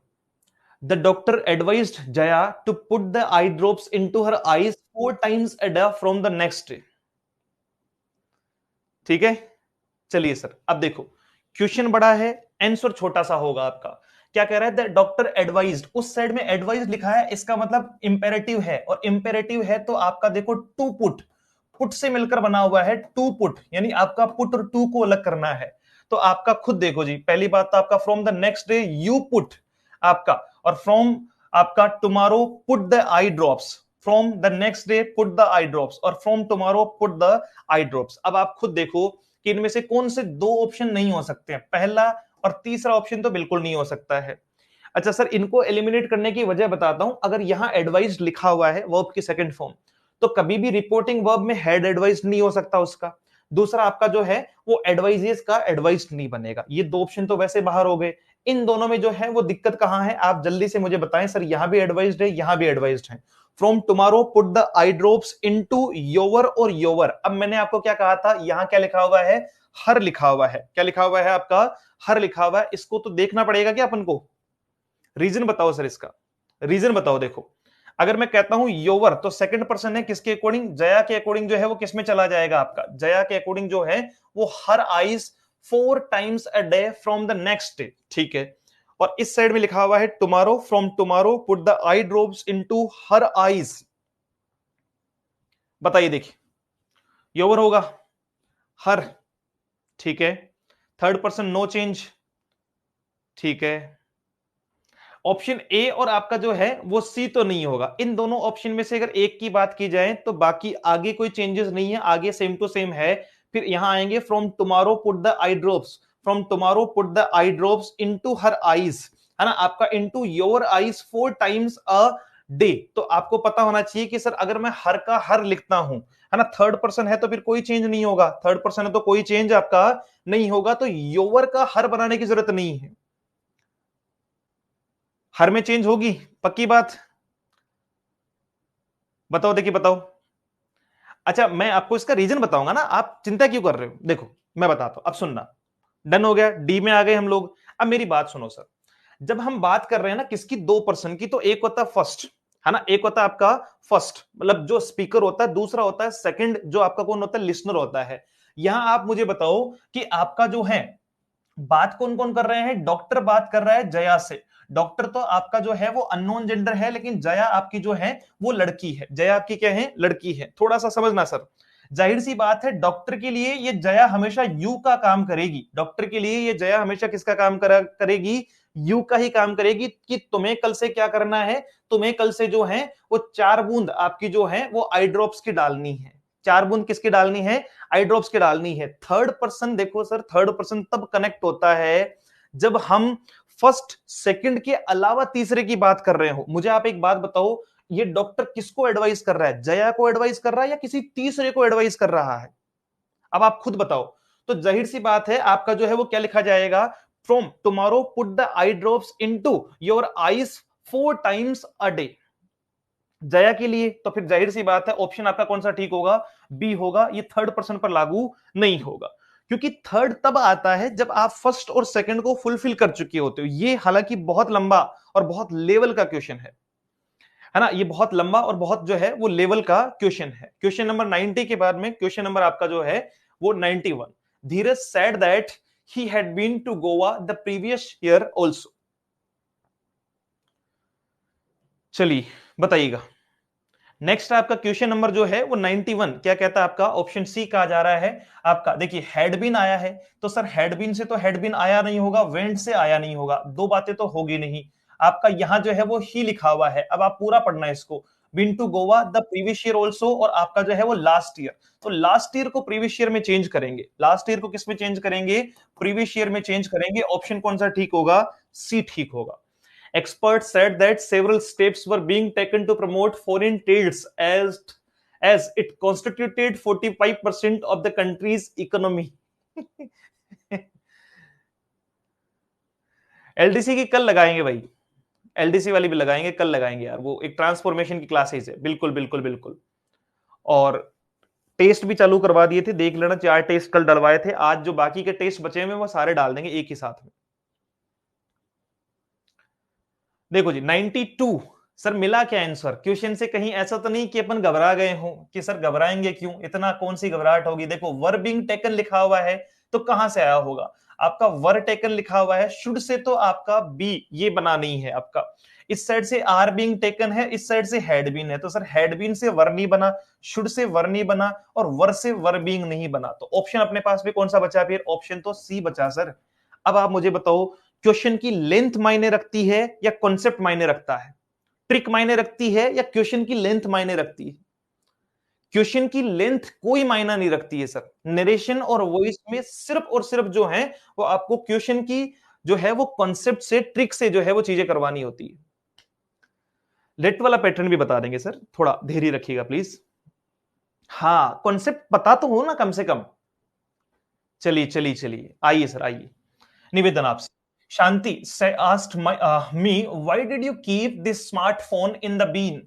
the doctor advised Jaya to put the eye drops into her eyes 4 times a day from the next day. ठीक है, चलिए सर अब देखो, क्वेश्चन बड़ा है, आंसर छोटा सा होगा आपका। क्या कह रहा है, द डॉक्टर एडवाइज्ड, उस साइड में एडवाइज लिखा है, इसका मतलब इंपेरेटिव है, और इंपेरेटिव है तो आपका देखो टू पुट, पुट से मिलकर बना हुआ है, टू पुट, यानी आपका पुट और टू को अलग करना है। तो आपका खुद देखो जी, पहली बात तो आपका from the next day you put आपका, और फ्रॉम आपका tomorrow put the eye drops, from the next day put the eye drops, और from tomorrow put the eye drops. अब आप खुद देखो कि इनमें से कौन से दो ऑप्शन नहीं हो सकते हैं, पहला और तीसरा ऑप्शन तो बिल्कुल नहीं हो सकता है। अच्छा सर, इनको एलिमिनेट करने की वजह बताता हूं। अगर यहां एडवाइज्ड लिखा हुआ है वर्ब की सेकंड फॉर्म, तो कभी भी रिपोर्टिंग वर्ब में हेड एडवाइज्ड नहीं हो सकता उसका। दूसरा आपका जो है वो एडवाइजेस का एडवाइज्ड नहीं बनेगा। ये दो ऑप्शन तो वैसे बाहर हो गए। इन दोनों में जो है वो दिक्कत कहां है, आप जल्दी से मुझे बताएं सर। यहां भी एडवाइज्ड है, यहां भी एडवाइज्ड है। From tomorrow put the eye drops into योवर और योवर। अब मैंने आपको क्या कहा था, यहां क्या लिखा हुआ है, हर लिखा हुआ है। क्या लिखा हुआ है आपका, हर लिखा हुआ है। इसको तो देखना पड़ेगा क्या अपन को, रीजन बताओ सर इसका, रीजन बताओ। देखो अगर मैं कहता हूं योवर, तो सेकंड पर्सन है किसके अकॉर्डिंग, जया के अकॉर्डिंग जो है वो किस में चला जाएगा आपका, जया के अकॉर्डिंग जो है वो her eyes 4 times a day from the next day. ठीक है, और इस साइड में लिखा हुआ है tomorrow, from tomorrow put the eye drops into her eyes. बताइए, देखिए योवर होगा, हर, ठीक है। थर्ड पर्सन नो चेंज, ठीक है। ऑप्शन ए और आपका जो है वो सी तो नहीं होगा। इन दोनों ऑप्शन में से अगर एक की बात की जाए तो बाकी आगे कोई चेंजेस नहीं है, आगे सेम टू सेम है। फिर यहां आएंगे from tomorrow put the eye drops, from tomorrow put the eye drops into her eyes, है ना, आपका into your eyes 4 times a day. तो आपको पता होना चाहिए कि सर अगर मैं हर का हर लिखता हूं, है ना, थर्ड पर्सन है तो फिर कोई चेंज नहीं होगा, थर्ड पर्सन है तो कोई चेंज आपका नहीं होगा, तो योर का हर बनाने की जरूरत नहीं है। हर में चेंज होगी, पक्की बात? बताओ, देखिए बताओ। अच्छा, मैं आपको इसका रीजन बताऊंगा ना, आप चिंता क्यों कर रहे हो? देखो मैं बताता हूं, अब सुनना। डन हो गया, डी में आ गए हम लोग। अब मेरी बात सुनो सर, जब हम बात कर रहे हैं ना किसकी, दो पर्सन की, तो एक होता है फर्स्ट, है ना, एक होता है आपका फर्स्ट मतलब जो स्पीकर होता है, दूसरा होता है सेकंड जो आपका कौन होता है, लिसनर होता है। यहां आप मुझे बताओ कि आपका जो है बात कौन कौन कर रहे हैं? डॉक्टर बात कर रहा है जया से। डॉक्टर तो आपका जो है वो अननोन जेंडर है, लेकिन जया आपकी जो है वो लड़की है। जया आपकी क्या है? लड़की है। थोड़ा सा समझना सर, जाहिर सी बात है डॉक्टर के लिए ये जया हमेशा यू का काम करेगी। डॉक्टर के लिए ये जया हमेशा किसका काम करेगी? यू का ही काम करेगी कि तुम्हें कल से क्या करना है, तुम्हें कल से जो है वो 4 बूंद आपकी जो है वो आई ड्रॉप्स की डालनी है। 4 बूंद किसकी डालनी है? आई ड्रॉप्स की डालनी है। थर्ड पर्सन, देखो सर, थर्ड पर्सन तब कनेक्ट होता है जब हम फर्स्ट सेकंड के अलावा तीसरे की बात कर रहे हो। मुझे आप एक बात बताओ, ये डॉक्टर किसको एडवाइस कर रहा है? जया को एडवाइस कर रहा है या किसी तीसरे को एडवाइस कर रहा है? अब आप खुद बताओ। तो जाहिर सी बात है आपका जो है वो क्या लिखा जाएगा? From tomorrow put the eye drops into your eyes 4 times a day. Jaya के लिए तो फिर जाहिर सी बात है ऑप्शन आपका कौन सा ठीक होगा? बी होगा। ये थर्ड पर्सन पर लागू नहीं होगा, क्योंकि थर्ड तब आता है जब आप फर्स्ट और सेकंड को फुलफिल कर चुके होते हो। ये हालांकि बहुत लंबा और बहुत लेवल का क्वेश्चन है ना, ये बहुत लंबा और बहुत जो है वो लेवल का क्वेश्चन है। क्वेश्चन नंबर 90 के बाद में क्वेश्चन नंबर आपका जो है वो 91। Dheeraj said that he had been to Goa the previous year also. चलिए बताइएगा। नेक्स्ट आपका क्वेश्चन नंबर जो है वो 91 क्या कहता है आपका? ऑप्शन सी कहा जा रहा है आपका। देखिए हैडबिन आया है, तो सर हैडबिन से तो हैडबिन आया नहीं होगा, वेंट से आया नहीं होगा, दो बातें तो होगी नहीं। आपका यहां जो है वो ही लिखा हुआ है। अब आप पूरा पढ़ना है इसको। Been to Goa the previous year also, और आपका जो है वो लास्ट ईयर। तो लास्ट ईयर को प्रीवियस ईयर में चेंज करेंगे। लास्ट ईयर को किस में चेंज करेंगे? प्रीवियस ईयर में चेंज करेंगे। ऑप्शन कौन सा ठीक होगा? सी ठीक होगा। Experts said that several steps were being taken to promote foreign trades as it constituted 45% of the country's economy. LDC की कल लगाएंगे भाई, एलडीसी वाली भी लगाएंगे, कल लगाएंगे यार। वो एक ट्रांसफॉर्मेशन की क्लासेस है, बिल्कुल बिल्कुल बिल्कुल। और टेस्ट भी चालू करवा दिए थे, देख लेना, 4 टेस्ट कल डलवाए थे। आज जो बाकी के टेस्ट बचे हुए वो सारे डाल देंगे एक ही साथ में। देखो जी 92। सर मिला क्या आंसर? क्वेश्चन से कहीं ऐसा तो नहीं कि अपन घबरा गए हो कि सर घबराएंगे क्यों, इतना कौन सी घबराहट होगी। देखो वर बिंग टेकन लिखा हुआ है, तो कहां से आया होगा? आपका वर टेकन लिखा हुआ है, शुड से तो आपका बी ये बना नहीं है आपका। इस साइड से आर बिंग टेकन है, इस साइड से हैड बीन है, तो सर हैड बीन से वर नहीं बना, शुड से वर नहीं बना, और वर से वर बिंग नहीं बना। तो ऑप्शन अपने पास में कौन सा बचा? फिर ऑप्शन तो सी बचा सर। अब आप मुझे बताओ, क्वेश्चन की लेंथ मायने रखती है या कॉन्सेप्ट मायने रखता है? ट्रिक मायने रखती है या क्वेश्चन की लेंथ मायने रखती है? क्वेश्चन की लेंथ कोई मायना नहीं रखती है सर। नरेशन और वॉइस में सिर्फ और सिर्फ जो है वो आपको क्वेश्चन की जो है वो कॉन्सेप्ट से, ट्रिक से जो है वो चीजें करवानी होती है। लेट वाला पैटर्न भी बता देंगे सर, थोड़ा धैर्य रखिएगा प्लीज। हाँ, कॉन्सेप्ट पता तो हो ना कम से कम। चलिए चलिए चलिए, आइए सर आइए। निवेदन आपसे। शांति asked me why did you keep this smartphone in the bin?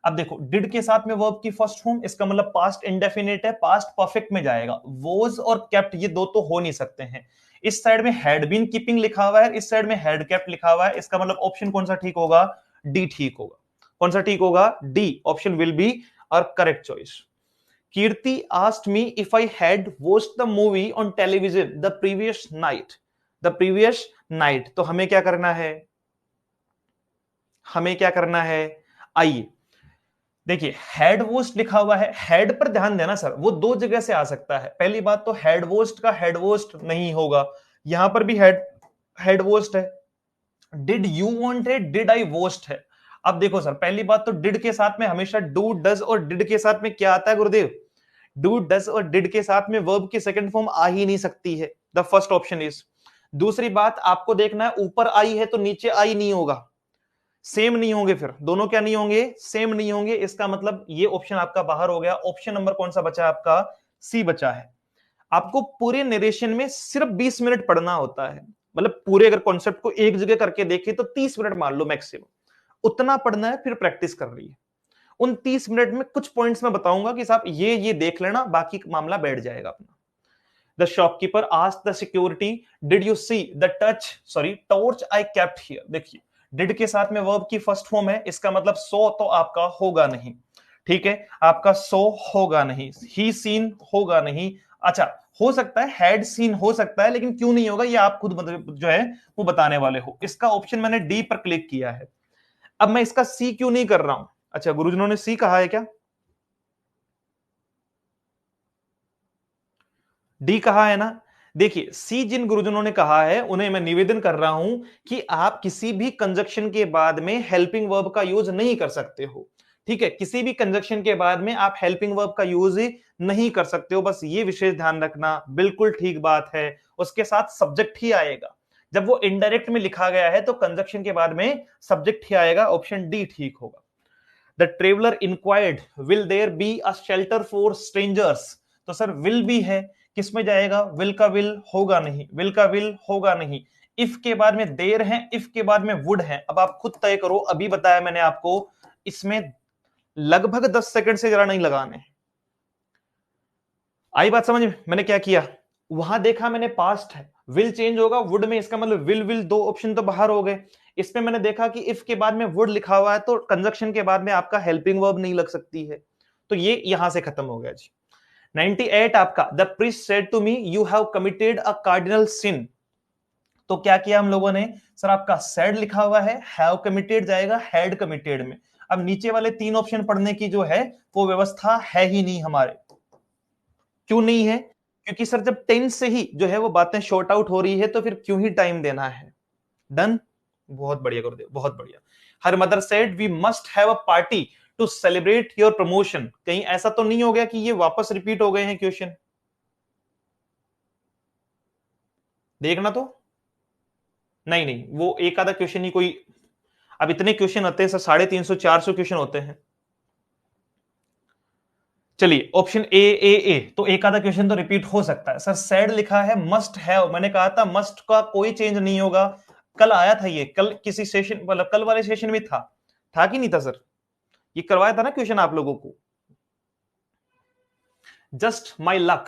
अब देखो डिड के साथ में वर्ब की फर्स्ट फॉर्म, इसका मतलब पास्ट इंडेफिनिट है, पास्ट परफेक्ट में जाएगा। वॉज और केप्ट ये दो तो हो नहीं सकते हैं। इस साइड में हैड बीन कीपिंग लिखा हुआ है, इस साइड में हैड केप्ट लिखा हुआ है, इसका मतलब ऑप्शन कौन सा ठीक होगा? डी ठीक होगा। कौन सा ठीक होगा? D option will be our correct choice. Kirti asked me if I had watched the movie on television the previous night. The previous night. तो हमें क्या करना है, हमें क्या करना है, आइए देखिए हेड वोस्ट लिखा हुआ है, हेड पर ध्यान देना सर, वो दो जगह से आ सकता है। पहली बात तो हेड वोस्ट का हेड वोस्ट नहीं होगा, यहां पर भी हेड वोस्ट है। डिड यू वांट है, डिड आई वोस्ट है। अब देखो सर, पहली बात तो डिड के साथ में हमेशा डू डज, और डिड के साथ में क्या आता है गुरुदेव, डू डज और डिड के साथ में वर्ब की सेकंड फॉर्म आ ही नहीं सकती है। The first option is. दूसरी बात आपको देखना है, ऊपर आई है तो नीचे आई नहीं होगा, सेम नहीं होंगे, फिर दोनों क्या नहीं होंगे, सेम नहीं होंगे। इसका मतलब ये ऑप्शन आपका बाहर हो गया। ऑप्शन नंबर कौन सा बचा है आपका, सी बचा है। आपको पूरे नरेशन में सिर्फ 20 मिनट पढ़ना होता है, मतलब पूरे अगर कॉन्सेप्ट को एक जगह करके देखे तो 30 मिनट मान लो मैक्सिमम, उतना पढ़ना है, फिर प्रैक्टिस कर रही है। उन 30 मिनट में कुछ पॉइंट्स मैं बताऊंगा कि साहब ये देख लेना, बाकी मामला बैठ जाएगा अपना। The shopkeeper asked the security, did you see the torch I kept here. देखिए डिड के साथ में वर्ब की फर्स्ट फॉर्म है, इसका मतलब सो तो आपका होगा नहीं, ठीक है, आपका सो होगा नहीं, ही सीन होगा नहीं। अच्छा, हो सकता है हैड सीन हो सकता है, लेकिन क्यों नहीं होगा ये आप खुद जो है वो बताने वाले हो। इसका ऑप्शन मैंने डी पर क्लिक किया है। अब मैं इसका सी क्यों नहीं कर रहा हूं, अच्छा गुरुजनों ने सी कहा है क्या, डी कहा है ना। देखिए सी जिन गुरुजनों ने कहा है उन्हें मैं निवेदन कर रहा हूं कि आप किसी भी कंजक्शन के बाद में हेल्पिंग वर्ब का यूज नहीं कर सकते हो, ठीक है, किसी भी कंजक्शन के बाद में आप हेल्पिंग वर्ब का यूज नहीं कर सकते हो, बस ये विशेष ध्यान रखना। बिल्कुल ठीक बात है, उसके साथ सब्जेक्ट ही आएगा। जब वो इनडायरेक्ट में लिखा गया है तो कंजक्शन के बाद में सब्जेक्ट ही आएगा, ऑप्शन डी ठीक होगा। The traveller inquired, will there be a shelter for strangers. तो सर विल भी है, किस में जाएगा, विल का विल होगा नहीं, विल का विल होगा नहीं। इफ के बाद में देर है, इफ के बाद में वुड है, अब आप खुद तय करो, अभी बताया मैंने आपको, इसमें लगभग 10 सेकंड से जरा नहीं लगाने। आई बात समझ में, मैंने क्या किया, वहां देखा मैंने पास्ट है, विल चेंज होगा वुड में, इसका मतलब विल दो ऑप्शन तो बाहर हो गए। इसमें मैंने देखा कि इफ के बाद में वुड लिखा हुआ है, तो कंजक्शन के बाद में आपका हेल्पिंग वर्ब नहीं लग सकती है, तो ये यहां से खत्म हो गया जी। 98 आपका, the priest said to me you have committed a cardinal sin. तो क्या किया हम लोगों ने, सर आपका सेड लिखा हुआ है, हैव कमिटेड जाएगा हैड कमिटेड में। अब नीचे वाले तीन ऑप्शन पढ़ने की जो है वो व्यवस्था है ही नहीं हमारे। क्यों नहीं है, क्योंकि सर जब टेंस से ही जो है वो बातें शॉर्ट आउट हो रही है तो फिर क्यों ही टाइम देना है। डन, बहुत बढ़िया गुरुदेव, बहुत बढ़िया। Her mother said we must have a party to celebrate your promotion. कहीं ऐसा तो नहीं हो गया कि ये वापस रिपीट हो गए हैं क्वेश्चन, देखना तो, नहीं नहीं, वो एक आधा क्वेश्चन ही कोई, अब इतने क्वेश्चन होते हैं सर, 350 400 क्वेश्चन होते हैं। चलिए ऑप्शन ए तो एक आधा क्वेश्चन तो रिपीट हो सकता है। सर सैड लिखा है, मस्ट हैव, मैंने कहा था मस्ट का कोई चेंज नहीं होगा, कल आया था ये, कल किसी सेशन, मतलब कल वाले सेशन में था कि नहीं था सर, ये करवाया था ना क्वेश्चन आप लोगों को। Just my luck,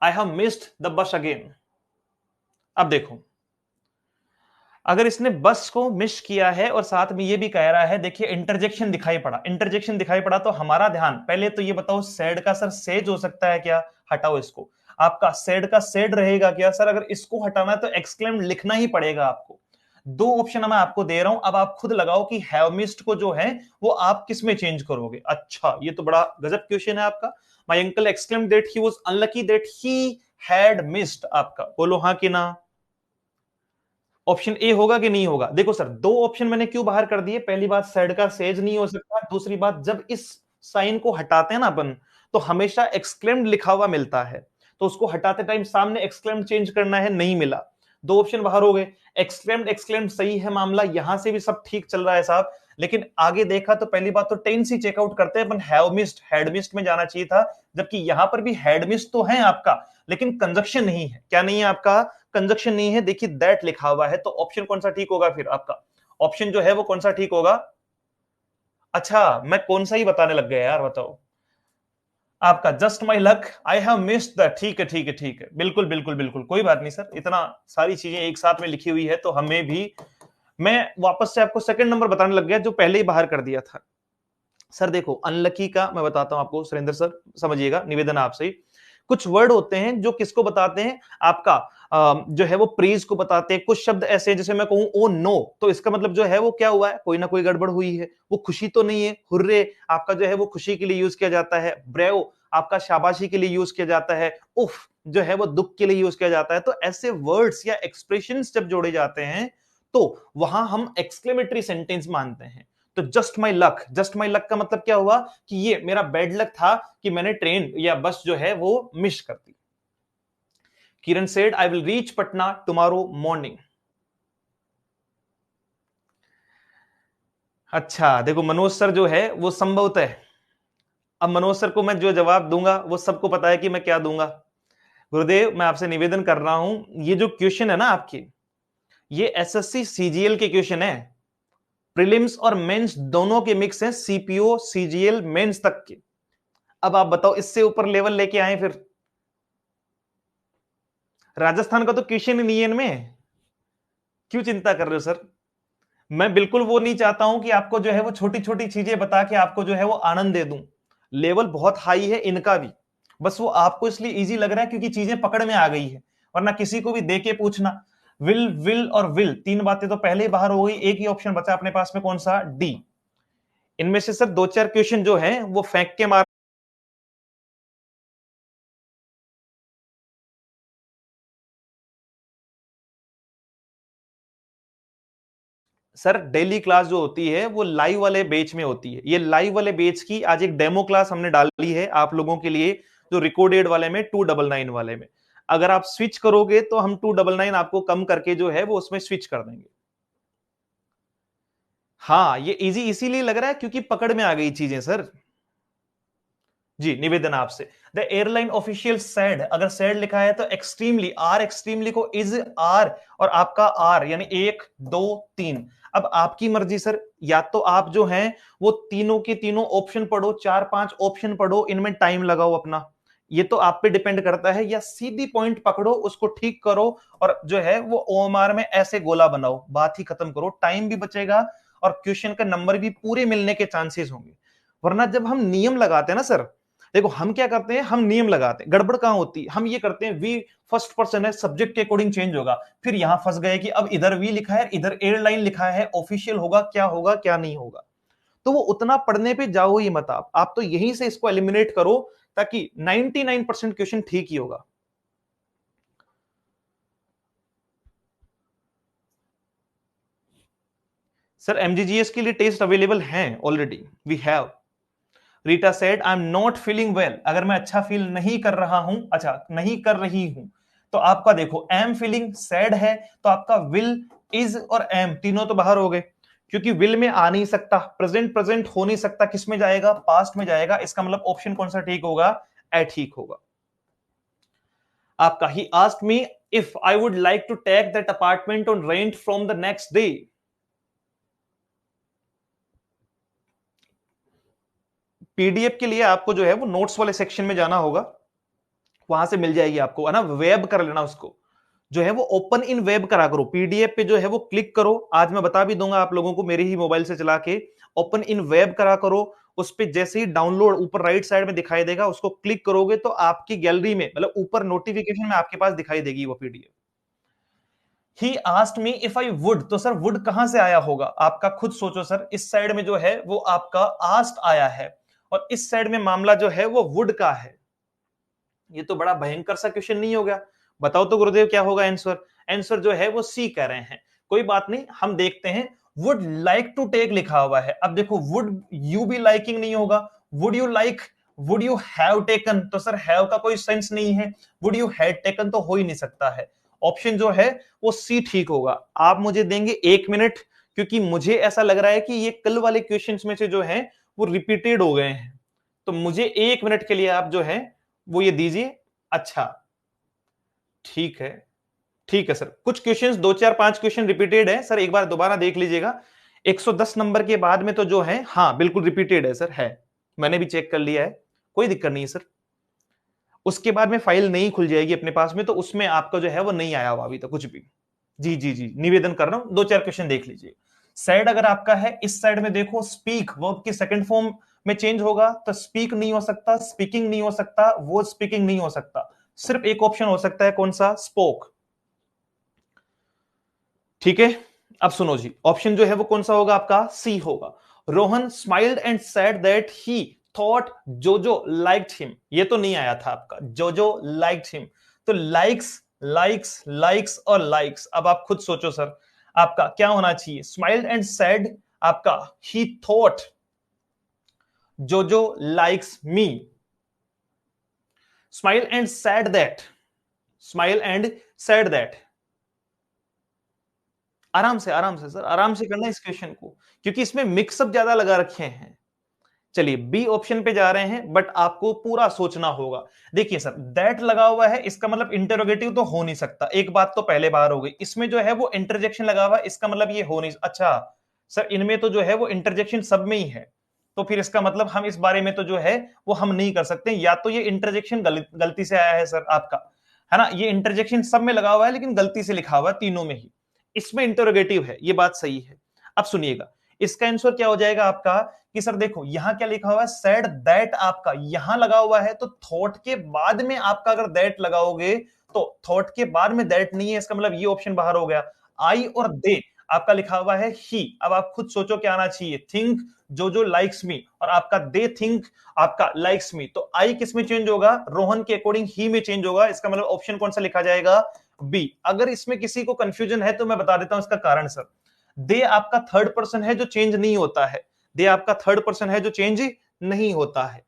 I have missed the bus again. अब देखो, अगर इसने बस को मिस किया है और साथ में ये भी कह रहा है, देखिए इंटरजेक्शन दिखाई पड़ा, इंटरजेक्शन दिखाई पड़ा, तो हमारा ध्यान पहले तो ये बताओ, सेड का सर सेज हो सकता है क्या, हटाओ इसको। आपका सेड का सेड रहेगा क्या सर, अगर इसको हटाना है तो एक्सक्लेम लिखना ही पड़ेगा आपको। दो ऑप्शन मैं आपको दे रहा हूं, अब आप खुद लगाओ कि हैव मिस्ड को जो है वो आप किस में चेंज करोगे। अच्छा ये तो बड़ा गजब क्वेश्चन है आपका। My uncle exclaim that he was unlucky that he had missed, आपका बोलो हाँ कि ना। ऑप्शन ए होगा कि नहीं होगा, देखो सर दो ऑप्शन मैंने क्यों बाहर कर दिए, पहली बात सेड का सेज नहीं हो सकता, दूसरी बात जब इस साइन को हटाते हैं ना अपन, तो हमेशा एक्सक्लेम्ड लिखा हुआ मिलता है, तो उसको हटाते टाइम सामने एक्सक्लेम्ड चेंज करना है, नहीं मिला, दो ऑप्शन बाहर हो गए। एक्सक्लेम्ड एक्सक्लेम्ड सही है मामला, यहां से भी सब ठीक चल रहा है साहब, लेकिन आगे देखा तो पहली बात तो टेंस ही चेकआउट करते हैं अपन, हैव मिस्ड हैड मिस्ड में जाना चाहिए था, जबकि यहां पर भी हैड मिस्ड तो है आपका, लेकिन कंजक्शन नहीं है, क्या नहीं है आपका, कंजक्शन नहीं है। देखिए दैट लिखा हुआ है, तो ऑप्शन कौन सा ठीक होगा फिर आपका, ऑप्शन जो है वो कौन सा ठीक होगा। अच्छा मैं कौन सा ही बताने लग गया यार, बताओ। आपका just my luck, I have missed the, ठीक है ठीक है ठीक है, बिल्कुल बिल्कुल बिल्कुल, कोई बात नहीं सर, इतना सारी चीजें एक साथ में लिखी हुई है तो हमें भी, मैं वापस से आपको सेकंड नंबर बताने लग गया जो पहले ही बाहर कर दिया था। सर देखो अनलकी का मैं बताता हूं आपको, सुरेंद्र सर समझिएगा, निवेदन आपसे, कुछ वर्ड होते हैं जो किसको बताते हैं, आपका जो है वो प्रेज को बताते हैं। कुछ शब्द ऐसे हैं जैसे मैं कहूं ओ नो, तो इसका मतलब जो है वो क्या हुआ है, कोई ना कोई गड़बड़ हुई है, वो खुशी तो नहीं है। हुर्रे आपका जो है वो खुशी के लिए यूज किया जाता है। ब्रेव आपका शाबाशी के लिए यूज किया जाता है। उफ जो है वो दुख के लिए यूज किया जाता है। तो ऐसे वर्ड्स या एक्सप्रेशंस जब जोड़े जाते हैं तो वहां हम एक्सक्लेमेटरी सेंटेंस मानते हैं। तो जस्ट माई लक का मतलब क्या हुआ कि ये मेरा बैड लक था कि मैंने ट्रेन या बस जो है वो मिस कर दी। Kiran said I will reach Patna tomorrow morning. अच्छा देखो मनोज सर जो है वो संभवतः, अब मनोज सर को मैं जो जवाब दूंगा वो सबको पता है कि मैं क्या दूंगा। गुरुदेव मैं आपसे निवेदन कर रहा हूं, ये जो क्वेश्चन है ना आपके, ये एसएससी सीजीएल के क्वेश्चन है। प्रीलिम्स और मेंस दोनों के मिक्स हैं, सीपीओ सीजीएल मेंस तक के। अब आप बताओ इससे ऊपर लेवल लेके आए फिर। राजस्थान का तो क्वेश्चन ही नहीं है इनमें, क्यों चिंता कर रहे हो सर। मैं बिल्कुल वो नहीं चाहता हूं कि आपको जो है वो छोटी छोटी चीजें बता के आपको जो है वो आनंद दे दूं। लेवल बहुत हाई है इनका भी, बस वो आपको इसलिए इजी लग रहा है क्योंकि चीजें पकड़ में आ गई है। वरना किसी को भी दे के पूछना, विल और विल तीन बातें तो पहले ही बाहर हो गई। एक ही ऑप्शन बचा अपने पास में, कौन सा, डी। इनमें से सर दो चार क्वेश्चन जो है वो फेंक के मार। सर डेली क्लास जो होती है वो लाइव वाले बैच में होती है। ये लाइव वाले बैच की आज एक डेमो क्लास हमने डाली है आप लोगों के लिए, जो रिकॉर्डेड वाले में 299 वाले में। अगर आप स्विच करोगे तो हम 299 आपको कम करके जो है वो उसमें स्विच कर देंगे। हाँ ये इजी इसीलिए लग रहा है क्योंकि पकड़ में आ गई चीजें सर। जी निवेदन आपसे, द एयरलाइन ऑफिशियल सैड, अगर सैड लिखा है तो एक्सट्रीमली, आर एक्सट्रीमली को इज आर, और आपका आर यानी एक दो तीन। अब आपकी मर्जी सर, या तो आप जो हैं वो तीनों के तीनों ऑप्शन पढ़ो, चार पांच ऑप्शन पढ़ो, इनमें टाइम लगाओ अपना, ये तो आप पे डिपेंड करता है, या सीधी पॉइंट पकड़ो उसको ठीक करो और जो है वो ओएमआर में ऐसे गोला बनाओ, बात ही खत्म करो, टाइम भी बचेगा और क्वेश्चन का नंबर भी पूरे मिलने के चांसेस होंगे। वरना जब हम नियम लगाते हैं ना सर, देखो हम क्या करते हैं, हम नियम लगाते हैं, गड़बड़ कहां होती है, हम ये करते हैं वी फर्स्ट पर्सन है, सब्जेक्ट के अकॉर्डिंग चेंज होगा, फिर यहां फंस गए कि अब इधर वी लिखा है इधर एयरलाइन लिखा है, ऑफिशियल होगा क्या नहीं होगा। तो वो उतना पढ़ने पे जाओ ही मत, आप तो यहीं से इसको एलिमिनेट करो, ताकि 99% क्वेश्चन ठीक ही होगा। सर एमजीजीएस के लिए टेस्ट अवेलेबल हैं already, we have. Rita said I am not feeling well, अगर मैं अच्छा फील नहीं कर रहा हूं, अच्छा नहीं कर रही हूं, तो आपका देखो एम फीलिंग सैड है, तो आपका विल, इज और एम तीनों तो बाहर हो गए, क्योंकि विल में आ नहीं सकता, प्रेजेंट प्रेजेंट हो नहीं सकता, किस में जाएगा, पास्ट में जाएगा। इसका मतलब ऑप्शन कौन सा ठीक होगा, ए ठीक होगा आपका। He asked me if I would like to take that apartment on rent from the next day. PDF के लिए आपको जो है वो नोट्स वाले सेक्शन में जाना होगा, वहां से मिल जाएगी आपको, है ना, वेब कर लेना उसको, जो है वो ओपन इन वेब करा करो, पीडीएफ पे जो है वो क्लिक करो। आज मैं बता भी दूंगा आप लोगों को मेरे ही मोबाइल से चला के, ओपन इन वेब करा करो। उस पे जैसे ही डाउनलोड ऊपर राइट साइड में दिखाई देगा, उसको क्लिक करोगे तो आपकी गैलरी में, मतलब ऊपर नोटिफिकेशन में आपके पास दिखाई देगी वो PDF. He asked me if I would, तो सर वुड कहां से आया होगा, आपका खुद सोचो सर। इस साइड में जो है वो आपका आस्क्ड आया है, और इस साइड में मामला जो है वो वुड का है। ये तो बड़ा भयंकर सा क्वेश्चन नहीं हो गया। बताओ तो गुरुदेव क्या होगा आंसर। आंसर जो है वो सी कह रहे हैं। कोई बात नहीं, हम देखते हैं। वुड लाइक टू टेक लिखा हुआ है, अब देखो वुड यू भी लाइकिंग नहीं होगा, would you like, would you have taken, तो सर हैव का कोई सेंस नहीं है, वुड यू हैड टेकन तो हो ही नहीं सकता है। ऑप्शन जो है वो सी ठीक होगा। आप मुझे देंगे 1 मिनट, क्योंकि मुझे ऐसा लग रहा है कि ये कल वाले क्वेश्चंस में से जो है वो रिपीटेड हो गए हैं, तो मुझे 1 मिनट के लिए आप जो है वो ये दीजिए। अच्छा ठीक है, ठीक है सर, कुछ क्वेश्चंस, दो चार पांच क्वेश्चन रिपीटेड है सर, एक बार दोबारा देख लीजिएगा। 110 नंबर के बाद में तो जो है, हाँ बिल्कुल रिपीटेड है सर, है, मैंने भी चेक कर लिया है, कोई दिक्कत नहीं है सर। उसके बाद में फाइल नहीं खुल जाएगी अपने पास में, तो उसमें आपका जो है वो नहीं आया हुआ अभी तक कुछ भी। जी जी जी निवेदन कर रहा हूं, दो चार क्वेश्चन देख लीजिए। साइड अगर आपका है, इस साइड में देखो स्पीक वर्ब की सेकंड फॉर्म में चेंज होगा, तो स्पीक नहीं हो सकता, स्पीकिंग नहीं हो सकता, वो स्पीकिंग नहीं हो सकता, सिर्फ एक ऑप्शन हो सकता है, कौन सा, स्पोक। ठीक है, अब सुनो जी, ऑप्शन जो है वो कौन सा होगा आपका? सी होगा। Rohan smiled and said that he thought जोजो लाइक्ड हिम। ये तो नहीं आया था आपका, जोजो लाइक्ड हिम। तो लाइक्स लाइक्स लाइक्स और लाइक्स, अब आप खुद सोचो सर, आपका क्या होना चाहिए? स्माइल्ड एंड सेड, आपका ही थॉट जोजो likes me. Smile and sad that, smile and sad that. आराम से सर, आराम से करना इस क्वेश्चन को, क्योंकि इसमें मिक्सअप ज्यादा लगा रखे हैं। चलिए बी ऑप्शन पे जा रहे हैं, बट आपको पूरा सोचना होगा। देखिए सर, दैट लगा हुआ है, इसका मतलब इंटरोगेटिव तो हो नहीं सकता, एक बात तो पहले बार हो गई। इसमें जो है वो इंटरजेक्शन लगा हुआ है, इसका मतलब ये हो नहीं। अच्छा सर, इनमें तो जो है वो इंटरजेक्शन सब में ही है, तो फिर इसका मतलब हम इस बारे में तो जो है वो हम नहीं कर सकते। या तो ये इंटरजेक्शन गलती से आया है सर आपका, है ना? ये इंटरजेक्शन सब में लगा हुआ है, लेकिन गलती से लिखा हुआ है तीनों में ही। इसमें इंटरोगेटिव है, ये बात सही है। अब सुनिएगा, इसका आंसर क्या हो जाएगा आपका? कि सर देखो यहां क्या लिखा हुआ है, सेड दैट आपका यहां लगा हुआ है, तो थॉट के बाद में आपका अगर दैट लगाओगे, तो थॉट के बाद में दैट नहीं है, इसका मतलब ये ऑप्शन बाहर हो गया। आई और दे आपका लिखा हुआ है ही। अब आप खुद सोचो क्या आना चाहिए? थिंक जो लाइक्स मी, और आपका दे थिंक आपका लाइक्स मी। तो आई किस में चेंज होगा? रोहन के अकॉर्डिंग ही में चेंज होगा। इसका मतलब ऑप्शन कौन सा लिखा जाएगा? बी। अगर इसमें किसी को कंफ्यूजन है तो मैं बता देता हूं इसका कारण सर। दे आपका थर्ड पर्सन है जो चेंज नहीं होता है, दे आपका थर्ड पर्सन है जो चेंज नहीं होता है।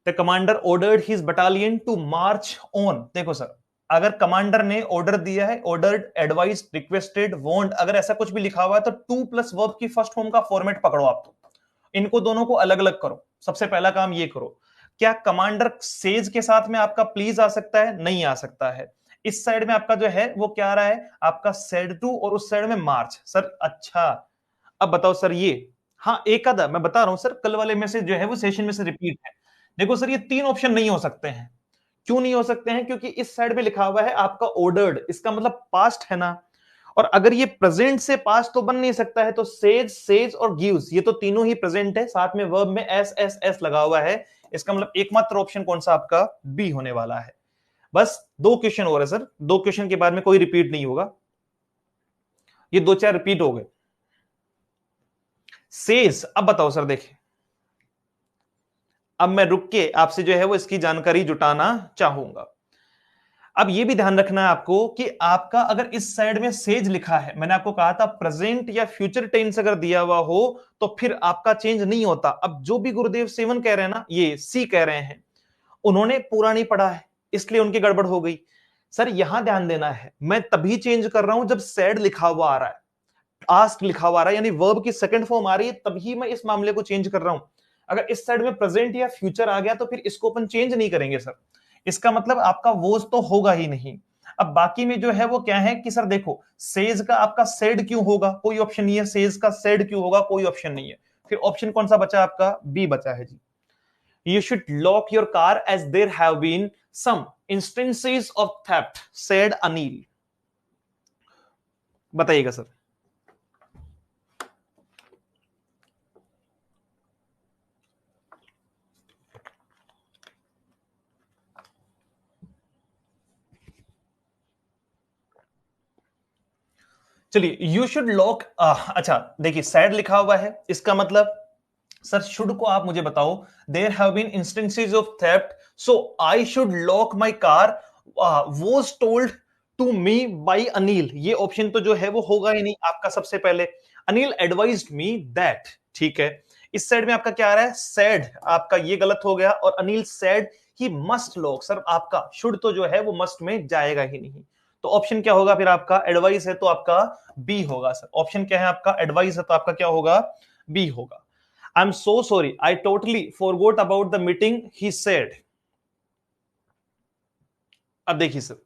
The commander ordered his battalion to march on. देखो सर, अगर कमांडर ने ऑर्डर दिया है, ऑर्डर्ड, एडवाइस, रिक्वेस्टेड, वांट, अगर ऐसा कुछ भी लिखा हुआ है तो टू प्लस वर्ब की फर्स्ट फॉर्म का फॉर्मेट पकड़ो आप। तो इनको दोनों को अलग अलग करो। सबसे पहला काम ये करो, क्या कमांडर सेज के साथ में आपका प्लीज आ सकता है? नहीं आ सकता है। इस साइड में आपका जो है वो क्या आ रहा है आपका? सेड टू, और उस साइड में मार्च सर। अच्छा, अब बताओ सर ये, हाँ एक आधा मैं बता रहा हूं सर, कल वाले में से जो है वो सेशन में से रिपीट है। देखो सर, ये तीन ऑप्शन नहीं हो सकते हैं। क्यों नहीं हो सकते हैं? क्योंकि इस साइड में लिखा हुआ है आपका ऑर्डर्ड, इसका मतलब पास्ट है ना। और अगर ये प्रेजेंट से पास्ट तो बन नहीं सकता है, तो सेज, सेज और गिव्स, ये तो तीनों ही प्रेजेंट है, साथ में वर्ब में एस एस एस लगा हुआ है। इसका मतलब एकमात्र ऑप्शन कौन सा आपका? बी होने वाला है। बस दो क्वेश्चन हो रहे सर, दो क्वेश्चन के बाद में कोई रिपीट नहीं होगा, ये दो चार रिपीट हो गए। सेज, अब बताओ सर, देखिए अब मैं रुक के आपसे जो है वो इसकी जानकारी जुटाना चाहूंगा। अब ये भी ध्यान रखना है आपको कि आपका अगर इस साइड में सेज लिखा है, मैंने आपको कहा था प्रेजेंट या फ्यूचर टेंस अगर दिया हुआ हो तो फिर आपका चेंज नहीं होता। अब जो भी गुरुदेव सेवन कह रहे हैं ना, ये सी कह रहे हैं, उन्होंने पूरा नहीं पढ़ा है, इसलिए उनकी गड़बड़ हो गई। सर यहां ध्यान देना है, मैं तभी चेंज कर रहा हूं जब सेड लिखा हुआ आ रहा है, आस्क लिखा हुआ आ रहा है, यानी वर्ब की सेकंड फॉर्म आ रही है, तभी मैं इस मामले को चेंज कर रहा हूं। अगर इस साइड में प्रेजेंट या फ्यूचर आ गया तो फिर इसको अपन चेंज नहीं करेंगे सर, इसका मतलब आपका वोज तो होगा ही नहीं। अब बाकी में जो है वो क्या है कि सर देखो, सेज का आपका सेड क्यों होगा? कोई ऑप्शन नहीं है। सेज का सेड क्यों होगा? कोई ऑप्शन नहीं है। फिर ऑप्शन कौन सा बचा आपका? बी बचा है जी। You should lock your car as there have been some instances of theft, said Anil. बताइएगा सर। चलिए, यू शुड लॉक, अच्छा देखिए सैड लिखा हुआ है, इसका मतलब सर शुड को आप मुझे बताओ, there have been instances of theft, so I should lock my car was told to me by Anil. ये ऑप्शन तो जो है वो होगा ही नहीं आपका। सबसे पहले अनिल एडवाइज्ड मी दैट, ठीक है। इस साइड में आपका क्या आ रहा है? सैड, आपका ये गलत हो गया, और Anil sad he must lock. Sir आपका शुड तो जो है वो मस्ट में जाएगा ही नहीं। तो ऑप्शन क्या होगा फिर आपका? एडवाइस है तो आपका बी होगा सर। ऑप्शन क्या है आपका? एडवाइस है तो आपका क्या होगा? बी होगा। I am so sorry, I totally forgot about the meeting, he said. अब देखिए सर,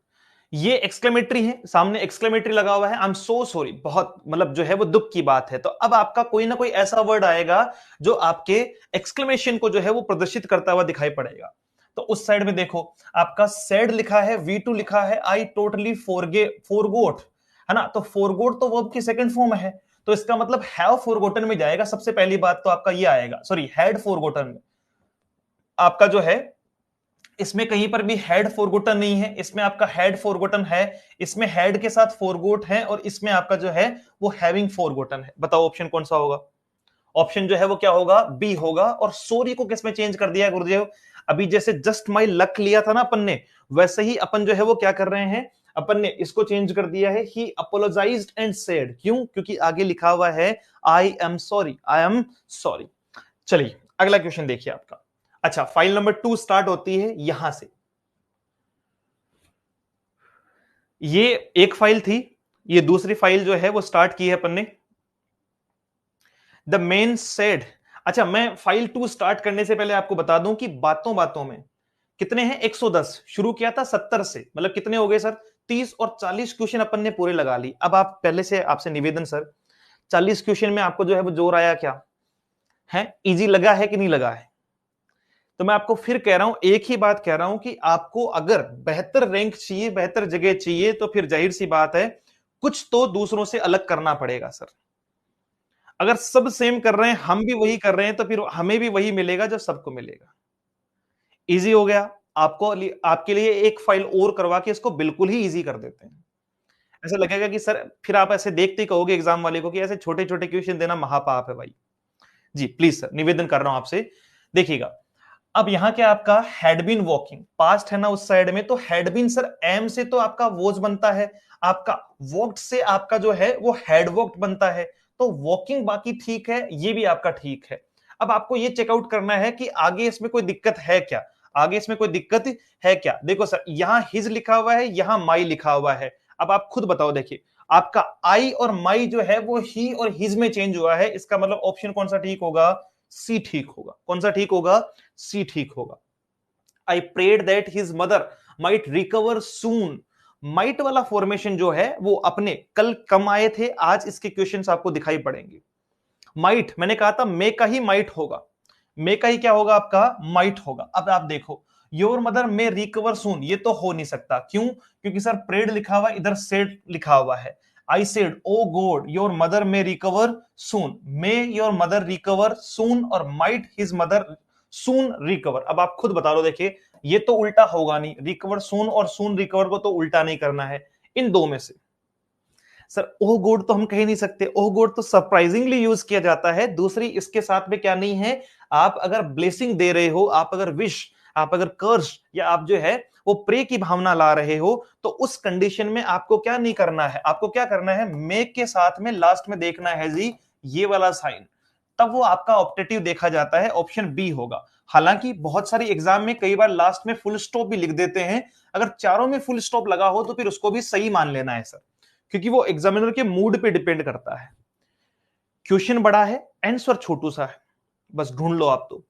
ये एक्सक्लेमेटरी है, सामने एक्सक्लेमेटरी लगा हुआ है, आई एम सो सॉरी, बहुत मतलब जो है वो दुख की बात है। तो अब आपका कोई ना कोई ऐसा वर्ड आएगा जो आपके एक्सक्लेमेशन को जो है वो प्रदर्शित करता हुआ दिखाई पड़ेगा। तो उस साइड में देखो, आपका सेड लिखा है, वी टू लिखा है, आई टोटली फॉरगोट, है ना? तो फॉरगोट तो वर्ब की सेकंड फॉर्म है, तो इसका मतलब हैव फॉरगोटन में जाएगा। सबसे पहली बात तो आपका ये आएगा, सॉरी हैड फॉरगोटन में आपका जो है इसमें कहीं पर भी हैड फॉरगॉटन नहीं है, इसमें आपका हैड फॉरगॉटन है, इसमें हैड के साथ फॉरगॉट है, और इसमें आपका जो है वो हैविंग फॉरगॉटन है। बताओ ऑप्शन कौन सा होगा? ऑप्शन जो है वो क्या होगा? बी होगा। और सॉरी को किसमें चेंज कर दिया है गुरुदेव? अभी जैसे जस्ट माई लक लिया था ना अपन ने, वैसे ही अपन जो है वो क्या कर रहे हैं, अपन ने इसको चेंज कर दिया है, ही अपोलोजाइज्ड एंड सेड। क्यों? क्योंकि आगे लिखा हुआ है I am sorry, I am sorry. चलिए अगला क्वेश्चन देखिए आपका। अच्छा, फाइल नंबर 2 स्टार्ट होती है यहां से। ये एक फाइल थी, ये दूसरी फाइल जो है वो स्टार्ट की है अपन ने। The main said. अच्छा, मैं फाइल 2 स्टार्ट करने से पहले आपको बता दूं कि बातों बातों में कितने हैं, 110 शुरू किया था 70 से, मतलब कितने हो गए सर? 30 और 40 क्वेश्चन अपन ने पूरे लगा ली। अब आप पहले से आपसे निवेदन सर, 40 क्वेश्चन में आपको जो है वो जोर आया क्या है? इजी लगा है कि नहीं लगा है? तो मैं आपको फिर कह रहा हूं, एक ही बात कह रहा हूं कि आपको अगर बेहतर रैंक चाहिए, बेहतर जगह चाहिए, तो फिर जाहिर सी बात है कुछ तो दूसरों से अलग करना पड़ेगा सर। अगर सब सेम कर रहे हैं, हम भी वही कर रहे हैं, तो फिर हमें भी वही मिलेगा जो सबको मिलेगा। इजी हो गया। आपको आपके लिए एक फाइल और करवा के इसको बिल्कुल ही इजी कर देते हैं। ऐसा लगेगा कि सर, फिर आप ऐसे देखते ही कहोगे एग्जाम वाले को कि ऐसे छोटे छोटे क्वेश्चन देना महापाप है भाई। जी प्लीज सर, निवेदन कर रहा हूं आपसे, देखिएगा। अब यहां क्या आपका हैड बीन वॉकिंग, पास्ट है ना उस साइड में, तो हैड बीन सर एम से तो आपका वॉज बनता है, आपका वॉक्ड से आपका जो है वो हैड वॉक्ड बनता है, तो वॉकिंग बाकी ठीक है, ये भी आपका ठीक है। अब आपको ये चेकआउट करना है कि आगे इसमें कोई दिक्कत है क्या, आगे इसमें कोई दिक्कत है क्या। देखो सर, यहां हिज लिखा हुआ है, यहां माई लिखा हुआ है। अब आप खुद बताओ, देखिए आपका आई और माई जो है वो ही और हिज में चेंज हुआ है, इसका मतलब ऑप्शन कौन सा ठीक होगा? सी ठीक होगा। कौन सा ठीक होगा? सी ठीक होगा। I prayed that his mother might recover soon. Might वाला फॉर्मेशन जो है वो अपने कल कम आए थे, आज इसके क्वेश्चंस आपको दिखाई पड़ेंगे। माइट, मैंने कहा था मे का ही माइट होगा, मे का ही क्या होगा आपका? माइट होगा। अब आप देखो, योर मदर मे रिकवर सून, ये तो हो नहीं सकता। क्यों? क्योंकि सर प्रेड लिखा हुआ, इधर सेड लिखा हुआ है। I said O God your mother may recover soon, may your mother recover soon, और might his mother soon recover. अब आप खुद बता लो, देखिए ये तो उल्टा होगा नहीं, रिकवर सून और सून रिकवर को तो उल्टा नहीं करना है, इन दो में से। सर ओह गॉड तो हम कह नहीं सकते, ओह गॉड तो सरप्राइजिंगली यूज किया जाता है। दूसरी इसके साथ में क्या नहीं है, आप अगर ब्लेसिंग दे रहे हो, आप अगर विश, आप अगर कर्स, या आप जो है वो प्रे की भावना ला रहे हो, तो उस कंडीशन में आपको क्या नहीं करना है, आपको क्या करना है, मेक के साथ में लास्ट में देखना है जी ये वाला साइन, तब वो आपका ऑप्टेटिव देखा जाता है, ऑप्शन बी होगा। हालांकि बहुत सारी एग्जाम में कई बार लास्ट में फुल स्टॉप भी लिख देते हैं, अगर चारों में फुल स्टॉप लगा हो तो फिर उसको भी सही मान लेना है सर, क्योंकि वो एग्जामिनर के मूड पे डिपेंड करता है। क्वेश्चन बड़ा है, आंसर छोटू सा है, बस ढूंढ लो आप। तो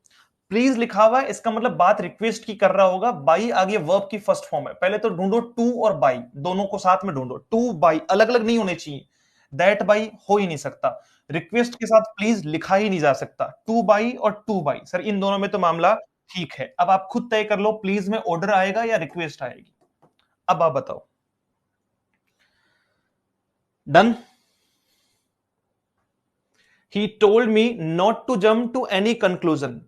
प्लीज लिखा हुआ है, इसका मतलब बात रिक्वेस्ट की कर रहा होगा। बाई आगे वर्ब की फर्स्ट फॉर्म है, पहले तो ढूंढो टू और बाई, दोनों को साथ में ढूंढो। टू बाई अलग अलग नहीं होने चाहिए, दैट बाई हो ही नहीं सकता, रिक्वेस्ट के साथ प्लीज लिखा ही नहीं जा सकता। टू बाई और टू बाई, सर इन दोनों में तो मामला ठीक है। अब आप खुद तय कर लो, प्लीज में ऑर्डर आएगा या रिक्वेस्ट आएगी, अब आप बताओ। Done. He told me not to jump to any conclusion.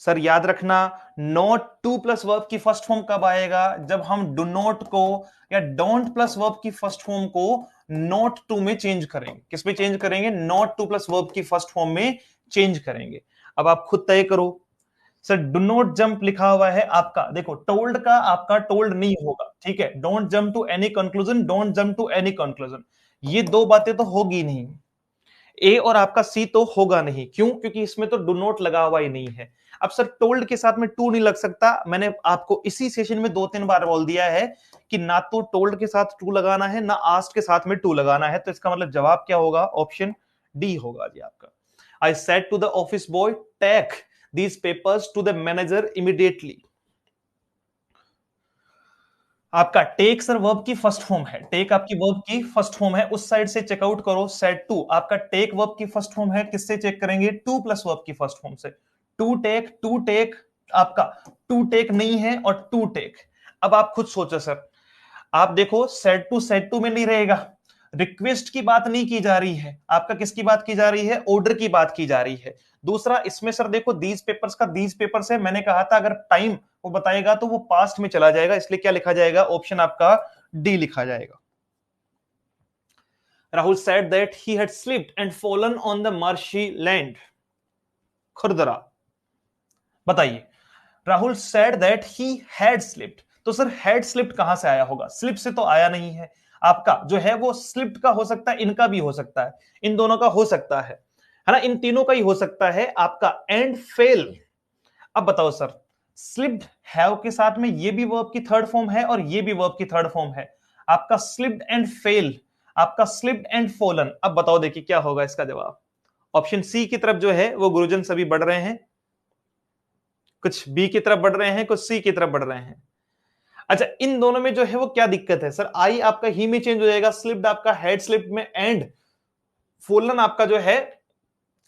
Sir याद रखना, नॉट टू प्लस वर्ब की फर्स्ट फॉर्म कब आएगा? जब हम डू नॉट को या डोंट प्लस वर्ब की फर्स्ट फॉर्म को नॉट टू में चेंज करेंगे। किस में चेंज करेंगे? नॉट टू प्लस वर्ब की फर्स्ट फॉर्म में चेंज करेंगे। अब आप खुद तय करो। सर डू नॉट जंप लिखा हुआ है आपका, देखो टोल्ड का आपका टोल्ड नहीं होगा, ठीक है। Don't jump to any conclusion, don't jump to any conclusion, ये दो बातें तो होगी नहीं। ए और आपका सी तो होगा नहीं, क्यों? क्योंकि इसमें तो डू नॉट लगा हुआ ही नहीं है। अब सर टोल्ड के साथ में टू नहीं लग सकता, मैंने आपको इसी सेशन में 2-3 बार बोल दिया है कि ना तो टोल्ड के साथ टू लगाना है, ना आस्ट के साथ में टू लगाना है, तो इसका मतलब जवाब क्या होगा? ऑप्शन डी होगा जी आपका। I said to the office boy take these papers to the manager immediately. आपका टेक सर वर्ब की फर्स्ट फॉर्म है, टेक आपकी वर्ब की फर्स्ट फॉर्म है, उस साइड से चेकआउट करो। सेट टू आपका टेक वर्ब की फर्स्ट फॉर्म है, किससे चेक करेंगे? टू प्लस वर्ब की फर्स्ट फॉर्म से। टू टेक आपका टू टेक नहीं है और टू टेक। अब आप खुद सोचो सर, आप देखो सेट टू में नहीं रहेगा, रिक्वेस्ट की बात नहीं की जा रही है, आपका किसकी बात की जा रही है? ऑर्डर की बात की जा रही है। दूसरा इसमें सर देखो दीज पेपर्स का दीज पेपर्स है, मैंने कहा था अगर टाइम वो बताएगा तो वो पास्ट में चला जाएगा, इसलिए क्या लिखा जाएगा, ऑप्शन आपका डी लिखा जाएगा। Rahul said that he had slipped and fallen on the marshy land. खुरदरा, बताइए। Rahul said that he had slipped, तो सर had slipped कहां से आया होगा, स्लिप से तो आया नहीं है। आपका जो है वो स्लिप्ड का हो सकता है, इनका भी हो सकता है, इन दोनों का हो सकता है ना, इन तीनों का ही हो सकता है आपका। एंड फेल, अब बताओ सर, स्लिप्ड हैव के साथ में ये भी वर्ब की थर्ड फॉर्म है और ये भी वर्ब की थर्ड फॉर्म है, आपका स्लिप्ड एंड फेल, आपका स्लिप्ड एंड फॉलन। अब बताओ देखिए क्या होगा इसका जवाब। ऑप्शन सी की तरफ जो है वो गुरुजन सभी बढ़ रहे हैं, कुछ बी की तरफ बढ़ रहे हैं, कुछ सी की तरफ बढ़ रहे हैं। अच्छा, इन दोनों में जो है वो क्या दिक्कत है सर, आई आपका ही में चेंज हो जाएगा, स्लिप्ड आपका हेड स्लिप्ड में, एंड फोलन आपका जो है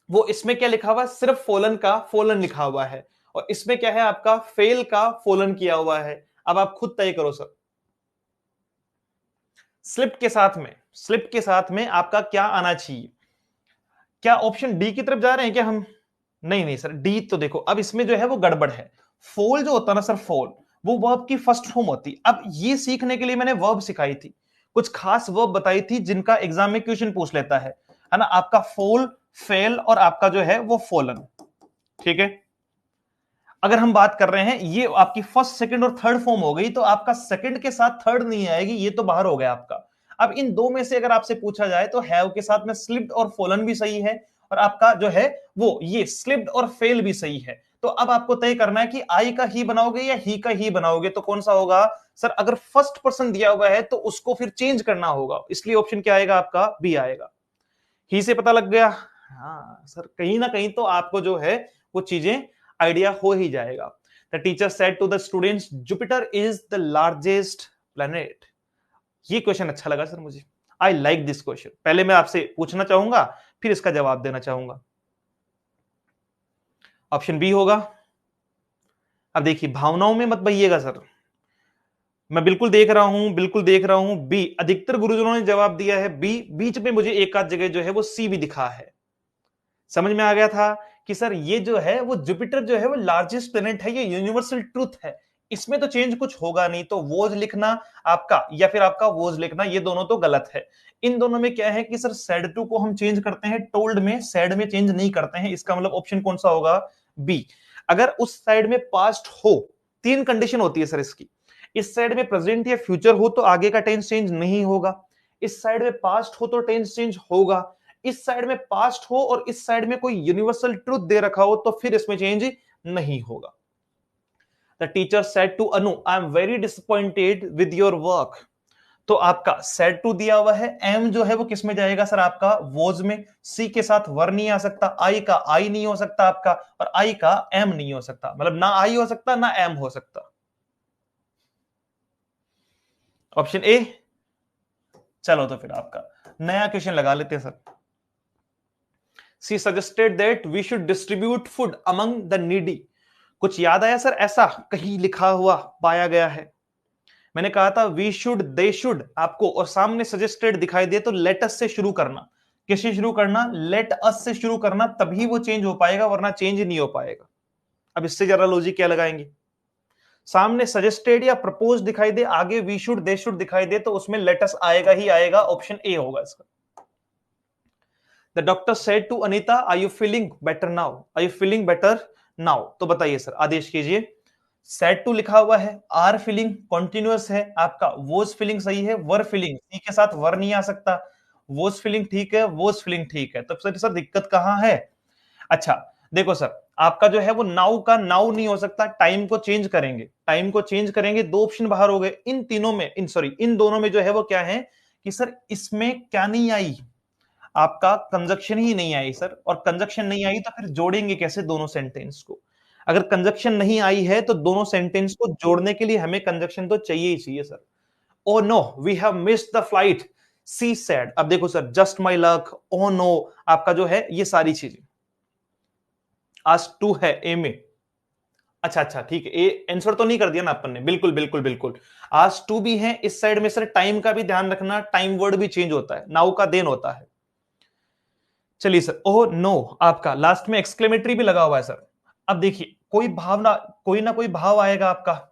वो इसमें क्या लिखा हुआ है, सिर्फ फोलन का फोलन लिखा हुआ है, और इसमें क्या है आपका फेल का फोलन किया हुआ है। अब आप खुद तय करो सर, स्लिप के साथ में आपका क्या आना चाहिए। क्या ऑप्शन डी की तरफ जा रहे हैं क्या हम, नहीं सर, डी तो देखो अब इसमें जो है वो गड़बड़ है। फोल जो होता है ना सर, फोल वो वर्ब की फर्स्ट फॉर्म होती। अब ये सीखने के लिए मैंने वर्ब सिखाई थी, कुछ खास वर्ब बताई थी जिनका एग्जाम में क्वेश्चन पूछ लेता है ना, आपका फोल, फेल और आपका जो है वो फोलन, ठीक है। अगर हम बात कर रहे हैं ये आपकी फर्स्ट, सेकंड और थर्ड फॉर्म हो गई, तो आपका सेकंड के साथ थर्ड नहीं आएगी, ये तो बाहर हो गया आपका। अब इन दो में से अगर आपसे पूछा जाए तो हैव के साथ में स्लिप्ड और फॉलन भी सही है, और आपका जो है वो ये स्लिप्ड और फेल भी सही है। तो अब आपको तय करना है कि आई का ही बनाओगे या ही का ही बनाओगे, तो कौन सा होगा सर। अगर फर्स्ट पर्सन दिया हुआ है तो उसको फिर चेंज करना होगा, इसलिए ऑप्शन क्या आएगा आपका, बी आएगा। ही से पता लग गया, हाँ सर, कहीं ना कहीं तो आपको जो है वो चीजें आइडिया हो ही जाएगा। The teacher said to the students, Jupiter is the largest planet. ये क्वेश्चन अच्छा लगा सर मुझे, आई लाइक दिस क्वेश्चन। पहले मैं आपसे पूछना चाहूंगा, फिर इसका जवाब देना चाहूंगा। ऑप्शन बी होगा। अब देखिए भावनाओं में मत बहिएगा सर, मैं बिल्कुल देख रहा हूं बी। अधिकतर गुरुजनों ने जवाब दिया है बी, बीच में मुझे एक आध जगह जो है वो सी भी दिखा है। समझ में आ गया था कि सर ये जो है वो जुपिटर जो है वो लार्जेस्ट प्लेनेट है, ये यूनिवर्सल ट्रूथ है, इसमें तो चेंज कुछ होगा नहीं। तो वोज लिखना आपका या फिर आपका वोज लिखना, ये दोनों तो गलत है। इन दोनों में क्या है कि सर सैड टू को हम चेंज करते हैं टोल्ड में, सैड में चेंज नहीं करते हैं। इसका मतलब ऑप्शन कौन सा होगा, बी। अगर उस साइड में पास्ट हो, तीन कंडीशन होती है सर इसकी, इस साइड में प्रेजेंट या फ्यूचर हो तो आगे का टेंस चेंज नहीं होगा, इस साइड में पास्ट हो तो टेंस चेंज होगा, इस साइड में पास्ट हो और इस साइड में कोई यूनिवर्सल ट्रूथ दे रखा हो तो फिर इसमें चेंज नहीं होगा। The teacher said to Anu, I am very disappointed with your work. तो आपका सेड टू दिया हुआ है, एम जो है वो किस में जाएगा सर, आपका वोज में। सी के साथ वर नहीं आ सकता, आई का आई नहीं हो सकता आपका, और आई का एम नहीं हो सकता, मतलब ना आई हो सकता ना एम हो सकता। Option A. चलो तो फिर आपका नया क्वेश्चन लगा लेते हैं sir. She suggested that we should distribute food among the needy. कुछ याद आया सर, ऐसा कहीं लिखा हुआ पाया गया है। मैंने कहा था वी शुड, दे शुड आपको, और सामने सजेस्टेड दिखाई दे तो लेट अस से शुरू करना। किससे शुरू करना, लेट अस से शुरू करना, तभी वो चेंज हो पाएगा, वरना चेंज नहीं हो पाएगा। अब इससे जरा लॉजिक क्या लगाएंगे, सामने सजेस्टेड या प्रपोज दिखाई दे, आगे वी शुड दे शुड दिखाई दे, तो उसमें लेट अस आएगा ही आएगा, ऑप्शन ए होगा इसका। The doctor said to Anita, "Are you feeling better now? Are you feeling better now?" तो बताइए सर, आदेश कीजिए। said to लिखा हुआ है, are feeling continuous है आपका, was feeling सही है, were feeling, सी के साथ वर नहीं आ सकता, was feeling ठीक है, was feeling ठीक है। तो सर दिक्कत कहां है। अच्छा देखो सर, आपका जो है वो नाउ का नाउ नहीं हो सकता, टाइम को चेंज करेंगे, टाइम को चेंज करेंगे, दो ऑप्शन बाहर हो गए। इन तीनों में, इन दोनों में जो है वो क्या है कि सर इसमें क्या नहीं आई, आपका कंजक्शन ही नहीं आई सर, और कंजक्शन नहीं आई तो फिर जोड़ेंगे कैसे दोनों सेंटेंस को। अगर कंजक्शन नहीं आई है तो दोनों सेंटेंस को जोड़ने के लिए हमें कंजक्शन तो चाहिए ही चाहिए sir. Oh no we have missed the flight, she said. अब देखो sir, just my luck, oh no, आपका जो है ये सारी चीजें आज टू है ए में। अच्छा ठीक है, ए आंसर तो नहीं कर दिया ना अपन ने, बिल्कुल बिल्कुल बिल्कुल, आज टू भी है इस साइड में सर। टाइम का भी ध्यान रखना, टाइम वर्ड भी चेंज होता है, नाउ का देन होता है। चलिए सर, ओह नो, आपका लास्ट में एक्सक्लेमेटरी भी लगा हुआ है सर। अब देखिए, कोई ना कोई भाव आएगा आपका।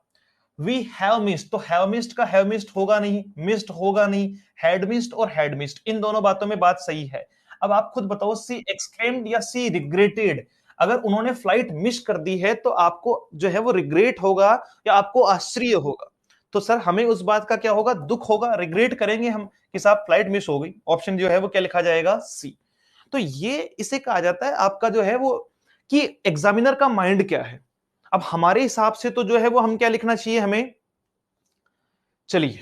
वी हैव मिस्ड, तो हैव मिस्ड का हैव मिस्ड होगा नहीं, मिस्ड होगा नहीं, हैड मिस्ड और हैड मिस्ड, इन दोनों बातों में बात सही है। अब आप खुद बताओ, सी एक्सक्लेम्ड या सी रिग्रेटेड? अगर उन्होंने फ्लाइट मिस कर दी है तो आपको जो है वो रिग्रेट होगा या आपको आश्चर्य होगा? तो सर हमें उस बात का क्या होगा, दुख होगा, रिग्रेट करेंगे हम कि साहब फ्लाइट मिस हो गई। ऑप्शन जो है वो क्या लिखा जाएगा, सी। तो ये इसे कहा जाता है आपका जो है वो कि एग्जामिनर का माइंड क्या है। अब हमारे हिसाब से तो जो है वो हम क्या लिखना चाहिए हमें, चलिए,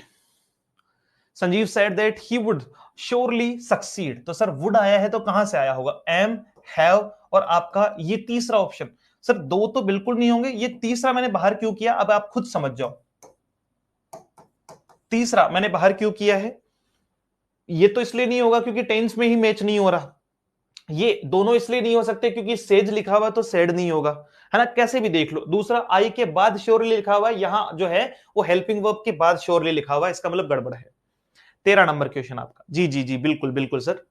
Sanjeev said that he would surely succeed, तो सर वुड आया है तो कहां से आया होगा, एम, हैव और आपका ये तीसरा ऑप्शन। सर दो तो बिल्कुल नहीं होंगे, ये तीसरा मैंने बाहर क्यों किया, अब आप खुद समझ जाओ। तीसरा मैंने बाहर क्यों किया है, ये तो इसलिए नहीं होगा क्योंकि टेंस में ही मैच नहीं हो रहा। ये दोनों इसलिए नहीं हो सकते क्योंकि सेज लिखा हुआ तो सेड नहीं होगा, है ना, कैसे भी देख लो। दूसरा, आई के बाद श्योरली लिखा हुआ है, यहां जो है वो हेल्पिंग वर्ब के बाद श्योरली लिखा हुआ है, इसका मतलब गड़बड़ है। 13 नंबर क्वेश्चन आपका, जी जी जी बिल्कुल बिल्कुल sir.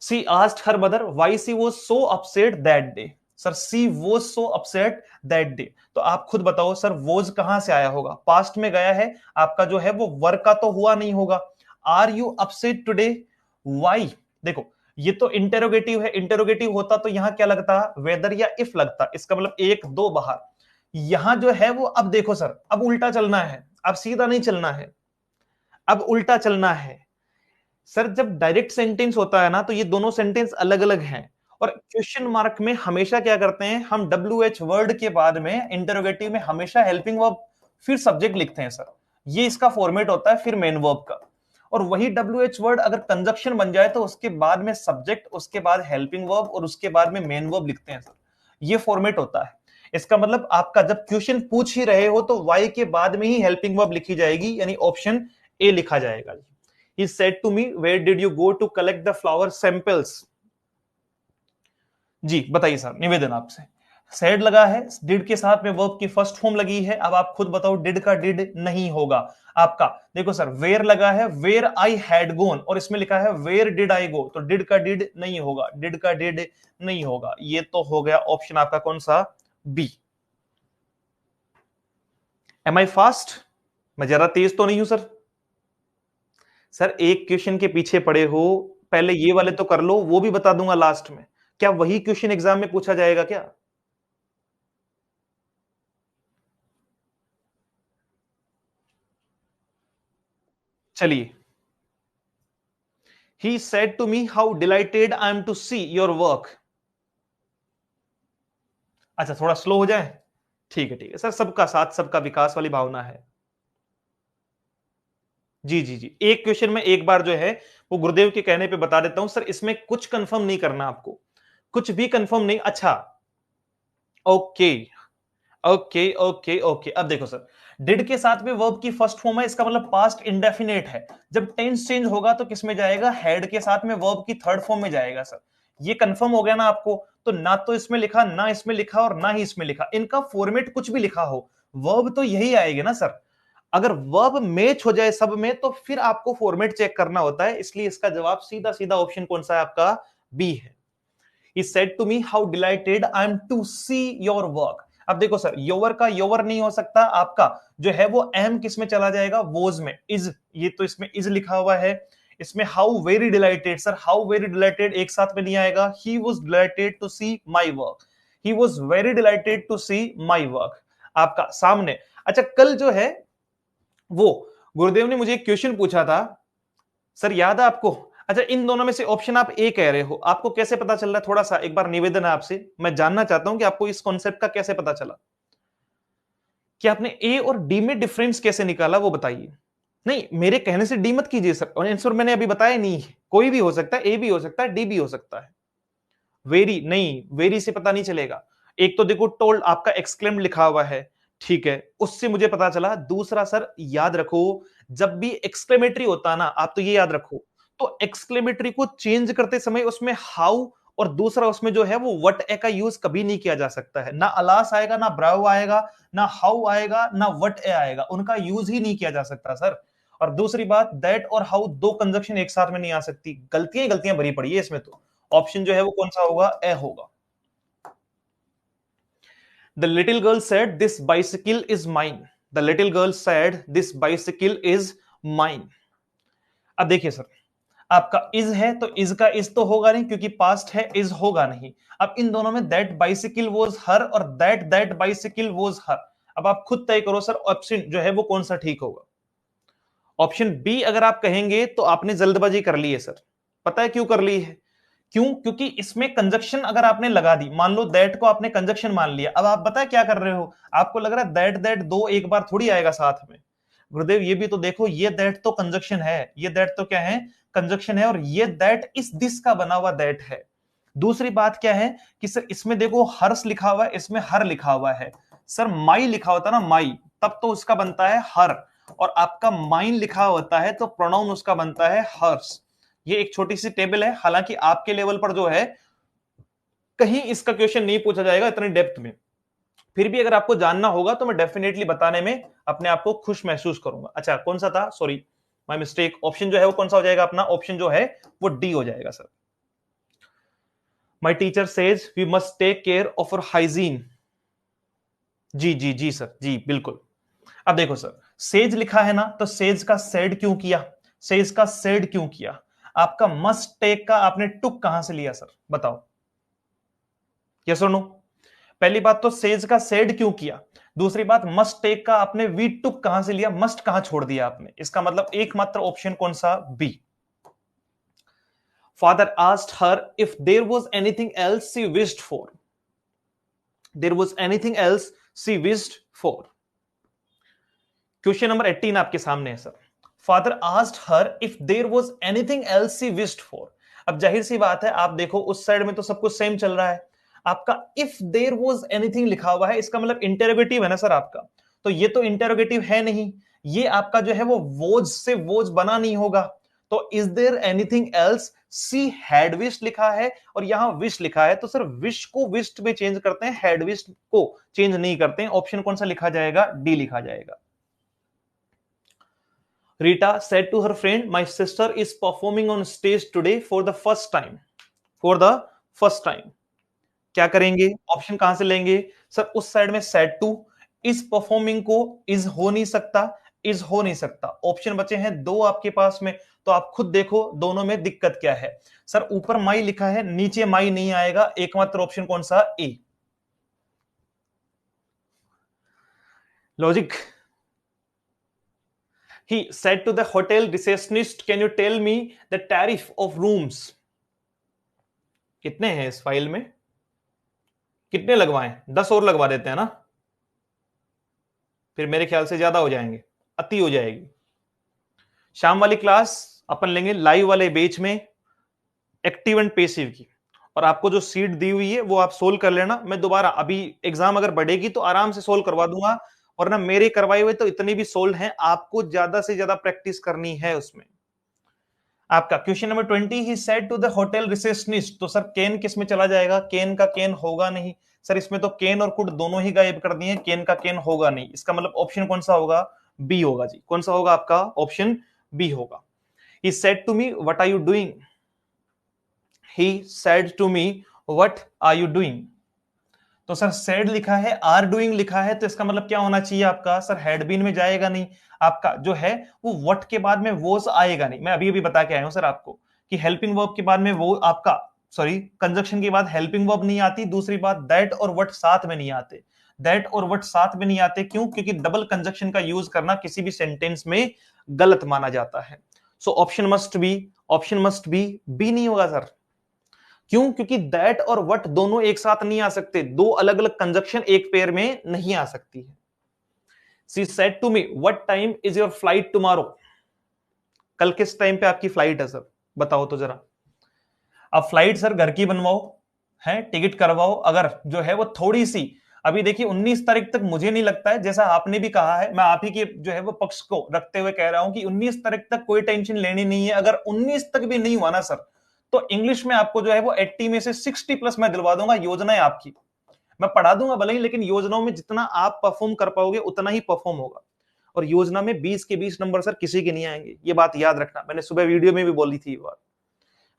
She asked her mother why she was so upset that day. Sir she was so upset that day, तो आप खुद बताओ सर वोज कहां से आया होगा, पास्ट में गया है आपका जो है वो वर्क का तो हुआ नहीं होगा। Are you upset today, why, देखो ये तो इंटेरोगेटिव है, इंटेरोगेटिव होता तो यहां क्या लगता, वेदर या इफ लगता, इसका मतलब एक दो बाहर। यहां जो है वो, अब देखो सर, अब उल्टा चलना है, अब सीधा नहीं चलना है, अब उल्टा चलना है। सर जब डायरेक्ट सेंटेंस होता है ना तो ये दोनों सेंटेंस अलग अलग हैं, और क्वेश्चन मार्क में हमेशा क्या करते हैं हम, डब्ल्यू एच वर्ड के बाद में इंटरोगेटिव में हमेशा हेल्पिंग वर्ब फिर सब्जेक्ट लिखते हैं सर, ये इसका फॉर्मेट होता है फिर मेन वर्ब का। और वही डब्ल्यू एच वर्ड अगर कंजक्शन बन जाए तो उसके बाद में सब्जेक्ट, उसके बाद हेल्पिंग वर्ब और उसके बाद में मेन वर्ब लिखते हैं सर, ये फॉर्मेट होता है। इसका मतलब आपका जब क्वेश्चन पूछ ही रहे हो तो वाई के बाद में ही हेल्पिंग वर्ब लिखी जाएगी, यानी ऑप्शन ए लिखा जाएगा। He said to me, where did you go to collect the flower samples? जी बताइए सर, निवेदन आपसे। सेड लगा है, डिड के साथ में वर्ब की फर्स्ट फॉर्म लगी है, अब आप खुद बताओ डिड का डिड नहीं होगा आपका। देखो सर वेयर लगा है, वेयर आई हैड गोन, और इसमें लिखा है वेयर डिड आई गो, तो डिड का डिड नहीं होगा, डिड का डिड नहीं होगा, ये तो हो गया ऑप्शन आपका कौन सा, बी। एम आई फास्ट, मैं जरा तेज तो नहीं हूं सर? सर एक क्वेश्चन के पीछे पड़े हो, पहले ये वाले तो कर लो, वो भी बता दूंगा लास्ट में। क्या वही क्वेश्चन एग्जाम में पूछा जाएगा क्या? चलिए, he said to me how delighted I am to see your work। अच्छा थोड़ा स्लो हो जाए, ठीक है सर, सबका साथ सबका विकास वाली भावना है। जी जी जी, एक क्वेश्चन में एक बार जो है वो गुरुदेव के कहने पे बता देता हूं सर, इसमें कुछ कंफर्म नहीं करना आपको, कुछ भी कंफर्म नहीं। अच्छा, ओके ओके ओके ओके, अब देखो सर, डिड के साथ में वर्ब की फर्स्ट फॉर्म है, इसका मतलब पास्ट इंडेफिनेट है, जब टेंस चेंज होगा तो किस में जाएगा, हैड के साथ में वर्ब की थर्ड फॉर्म में जाएगा सर। ये कंफर्म हो गया ना आपको, तो ना तो इसमें लिखा, ना इसमें लिखा और ना ही इसमें लिखा, इनका फॉर्मेट कुछ भी लिखा हो, वर्ब तो यही आएगी ना सर। अगर वर्ब मैच हो जाए सब में तो फिर आपको फॉर्मेट चेक करना होता है, इसलिए इसका जवाब सीधा सीधा ऑप्शन कौन सा है आपका, बी है। He said to me how delighted I am to see your work। अब देखो सर, योवर का योवर नहीं हो सकता, आपका जो है वो एम किस में चला जाएगा, वोज में, इज, ये तो इसमें इज लिखा हुआ है। इसमें how very delighted, sir how very delighted एक साथ में नहीं आएगा, he was delighted to see my work, he was very delighted to see my work आपका सामने। अच्छा कल जो है वो गुरुदेव ने मुझे एक क्वेश्चन पूछा था सर, याद है आपको? अच्छा इन दोनों में से ऑप्शन आप ए कह रहे हो, आपको कैसे पता चल रहा है, थोड़ा सा एक बार निवेदन है आपसे, मैं जानना चाहता हूं कि आपको इस कॉन्सेप्ट का कैसे पता चला, कि आपने ए और डी में डिफरेंस कैसे निकाला वो बताइए। नहीं मेरे कहने से डी मत कीजिए सर, और आंसर मैंने अभी बताया नहीं है, कोई भी हो सकता है, ए भी हो सकता है, डी भी हो सकता है। वेरी नहीं, वेरी से पता नहीं चलेगा। एक तो देखो टोल्ड आपका एक्सक्लेम लिखा हुआ है, ठीक है, उससे मुझे पता चला। दूसरा सर याद रखो, जब भी एक्सक्लेमेटरी होता है ना, आप तो ये याद रखो, तो एक्सक्लेमेटरी को चेंज करते समय उसमें हाउ और दूसरा उसमें जो है वो व्हाट ए का यूज कभी नहीं किया जा सकता है, ना अलास आएगा, ना ब्राउ आएगा, ना हाउ आएगा, ना व्हाट ए आएगा, उनका यूज ही नहीं किया जा सकता सर। और दूसरी बात, दैट और हाउ दो कंजक्शन एक साथ में नहीं आ सकती, गलतियां गलतियां भरी पड़ी है इसमें तो। ऑप्शन जो है वो कौन सा होगा, ए होगा। The little girl said this bicycle is mine, the little girl said this bicycle is mine. अब देखिए सर, आपका इज है तो इज का इज तो होगा नहीं क्योंकि पास्ट है, इज होगा नहीं। अब इन दोनों में दैट बाइसिकल वॉज हर और दैट बाइसिकल वॉज हर। अब आप खुद तय करो सर ऑप्शन जो है वो कौन सा ठीक होगा। ऑप्शन बी अगर आप कहेंगे तो आपने जल्दबाजी कर ली है सर। पता है क्यों कर ली है? क्यों? क्योंकि इसमें कंजक्शन अगर आपने लगा दी, मान लो दैट को आपने कंजक्शन मान लिया, अब आप पता है क्या कर रहे हो, आपको लग रहा है दैट दो एक बार थोड़ी आएगा साथ में। गुरुदेव ये भी तो देखो, ये दैट तो कंजक्शन है, ये दैट तो क्या है, कंजक्शन है, और ये दैट इस दिस का बना हुआ दैट है। दूसरी बात क्या है कि सर इसमें देखो हर्ष लिखा हुआ है, इसमें हर लिखा हुआ है। सर माई लिखा होता ना माई, तब तो उसका बनता है हर, और आपका माइन लिखा होता है तो प्रोनाउन उसका बनता है हर्ष। ये एक छोटी सी टेबल है, हालांकि आपके लेवल पर जो है कहीं इसका क्वेश्चन नहीं पूछा जाएगा इतनी डेप्थ में, फिर भी अगर आपको जानना होगा तो मैं डेफिनेटली बताने में अपने आप को खुश महसूस करूंगा। अच्छा कौन सा था, सॉरी माय मिस्टेक, ऑप्शन जो है वो कौन सा हो जाएगा अपना, ऑप्शन जो है वो डी हो जाएगा sir. My teacher says we must take care of our hygiene. जी जी जी सर, जी बिल्कुल। अब देखो सर, सेज लिखा है ना, तो सेज का सेड क्यों किया, सेज का सेड क्यों किया? आपका मस्ट टेक का आपने टुक कहां से लिया सर, बताओ, यस और नो? पहली बात तो सेज का सेड क्यों किया, दूसरी बात मस्ट टेक का आपने वी टुक कहां से लिया, मस्ट कहां छोड़ दिया आपने, इसका मतलब एकमात्र ऑप्शन कौन सा, B. Father asked her if there was anything else she wished for, there was anything else she wished for. Question number 18 आपके सामने है sir. Father asked her if there was anything else she wished for. अब जाहिर सी बात है, आप देखो उस साइड में तो सब कुछ सेम चल रहा है, आपका इफ देयर वाज एनीथिंग लिखा हुआ है, इसका मतलब इंटरोगेटिव है ना सर आपका, तो ये तो इंटरोगेटिव है नहीं, ये आपका जो है वो वोज से वोज बना नहीं होगा। तो is there anything else, she had wish लिखा है और यहां विश लिखा है, तो सर विश को विश्ड में चेंज करते हैं, हैड विश को चेंज नहीं करते हैं। ऑप्शन कौन सा लिखा जाएगा, डी लिखा जाएगा। Rita said to her friend, "My sister is performing on stage today for the first time." For the first time. क्या करेंगे, ऑप्शन कहां से लेंगे सर, उस साइड में सेड टू, इस परफॉर्मिंग को इज हो नहीं सकता, इज हो नहीं सकता। ऑप्शन बचे हैं दो आपके पास में, तो आप खुद देखो दोनों में दिक्कत क्या है। सर ऊपर माई लिखा है, नीचे माई नहीं आएगा, एकमात्र ऑप्शन कौन सा, ए। Logic. He said to the hotel receptionist, "Can you tell me the tariff of rooms?" कितने हैं इस फाइल में, कितने लगवाएं, 10 और लगवा देते हैं ना, फिर मेरे ख्याल से ज्यादा हो जाएंगे, अति हो जाएगी। शाम वाली क्लास अपन लेंगे लाइव वाले बेच में, एक्टिव एंड पेसिव की, और आपको जो सीट दी हुई है वो आप सोल्व कर लेना। मैं दोबारा अभी एग्जाम अगर बढ़ेगी तो आराम से सोल्व करवा दूंगा, और ना मेरे करवाए हुए तो इतने भी सोल्व हैं, आपको ज्यादा से ज्यादा प्रैक्टिस करनी है उसमें। आपका question number 20, he said to the hotel receptionist, तो सर केन किस में चला जाएगा, केन का केन होगा नहीं सर, इसमें तो केन और कुड दोनों ही गायब कर दिए, केन का केन होगा नहीं, इसका मतलब ऑप्शन कौन सा होगा, बी होगा जी। कौन सा होगा आपका, ऑप्शन बी होगा। He said to me what are you doing, he said to me what are you doing, तो सर सेड लिखा है, आर डूइंग लिखा है, तो इसका मतलब क्या होना चाहिए आपका, सर हैड बीन में जाएगा नहीं, आपका जो है वो व्हाट के बाद में वोज आएगा नहीं। मैं अभी अभी बता के आया हूं सर आपको कि हेल्पिंग वर्ब के बाद में वो आपका, सॉरी कंजक्शन के बाद हेल्पिंग वर्ब नहीं आती। दूसरी बात दैट और व्हाट साथ में नहीं आते, दैट और व्हाट साथ में नहीं आते, क्यों? क्योंकि डबल कंजक्शन का यूज करना किसी भी सेंटेंस में गलत माना जाता है। So option must be, option must be नहीं होगा सर। क्यों? क्योंकि दैट और व्हाट दोनों एक साथ नहीं आ सकते, दो अलग अलग कंजक्शन एक पेयर में नहीं आ सकती है। She said to me what time is your flight tomorrow, कल किस टाइम पे आपकी फ्लाइट है सर, बताओ तो जरा। अब फ्लाइट सर घर की बनवाओ, है टिकट करवाओ, अगर जो है वो थोड़ी सी, अभी देखिए 19 तारीख तक मुझे नहीं लगता है, जैसा आपने भी कहा है, मैं आप ही के जो है वो पक्ष को रखते हुए कह रहा हूं कि 19 तारीख तक कोई टेंशन लेनी नहीं है। अगर 19 तक भी नहीं हुआ ना सर, तो इंग्लिश में आपको जो है वो 80 में से 60 प्लस मैं दिलवा दूंगा, योजना है आपकी, मैं पढ़ा दूंगा भले ही, लेकिन योजनाओं में जितना आप परफॉर्म कर पाओगे उतना ही परफॉर्म होगा। और योजना में 20 के 20 नंबर सर किसी के नहीं आएंगे, ये बात याद रखना, मैंने सुबह वीडियो में भी बोली थी ये बात।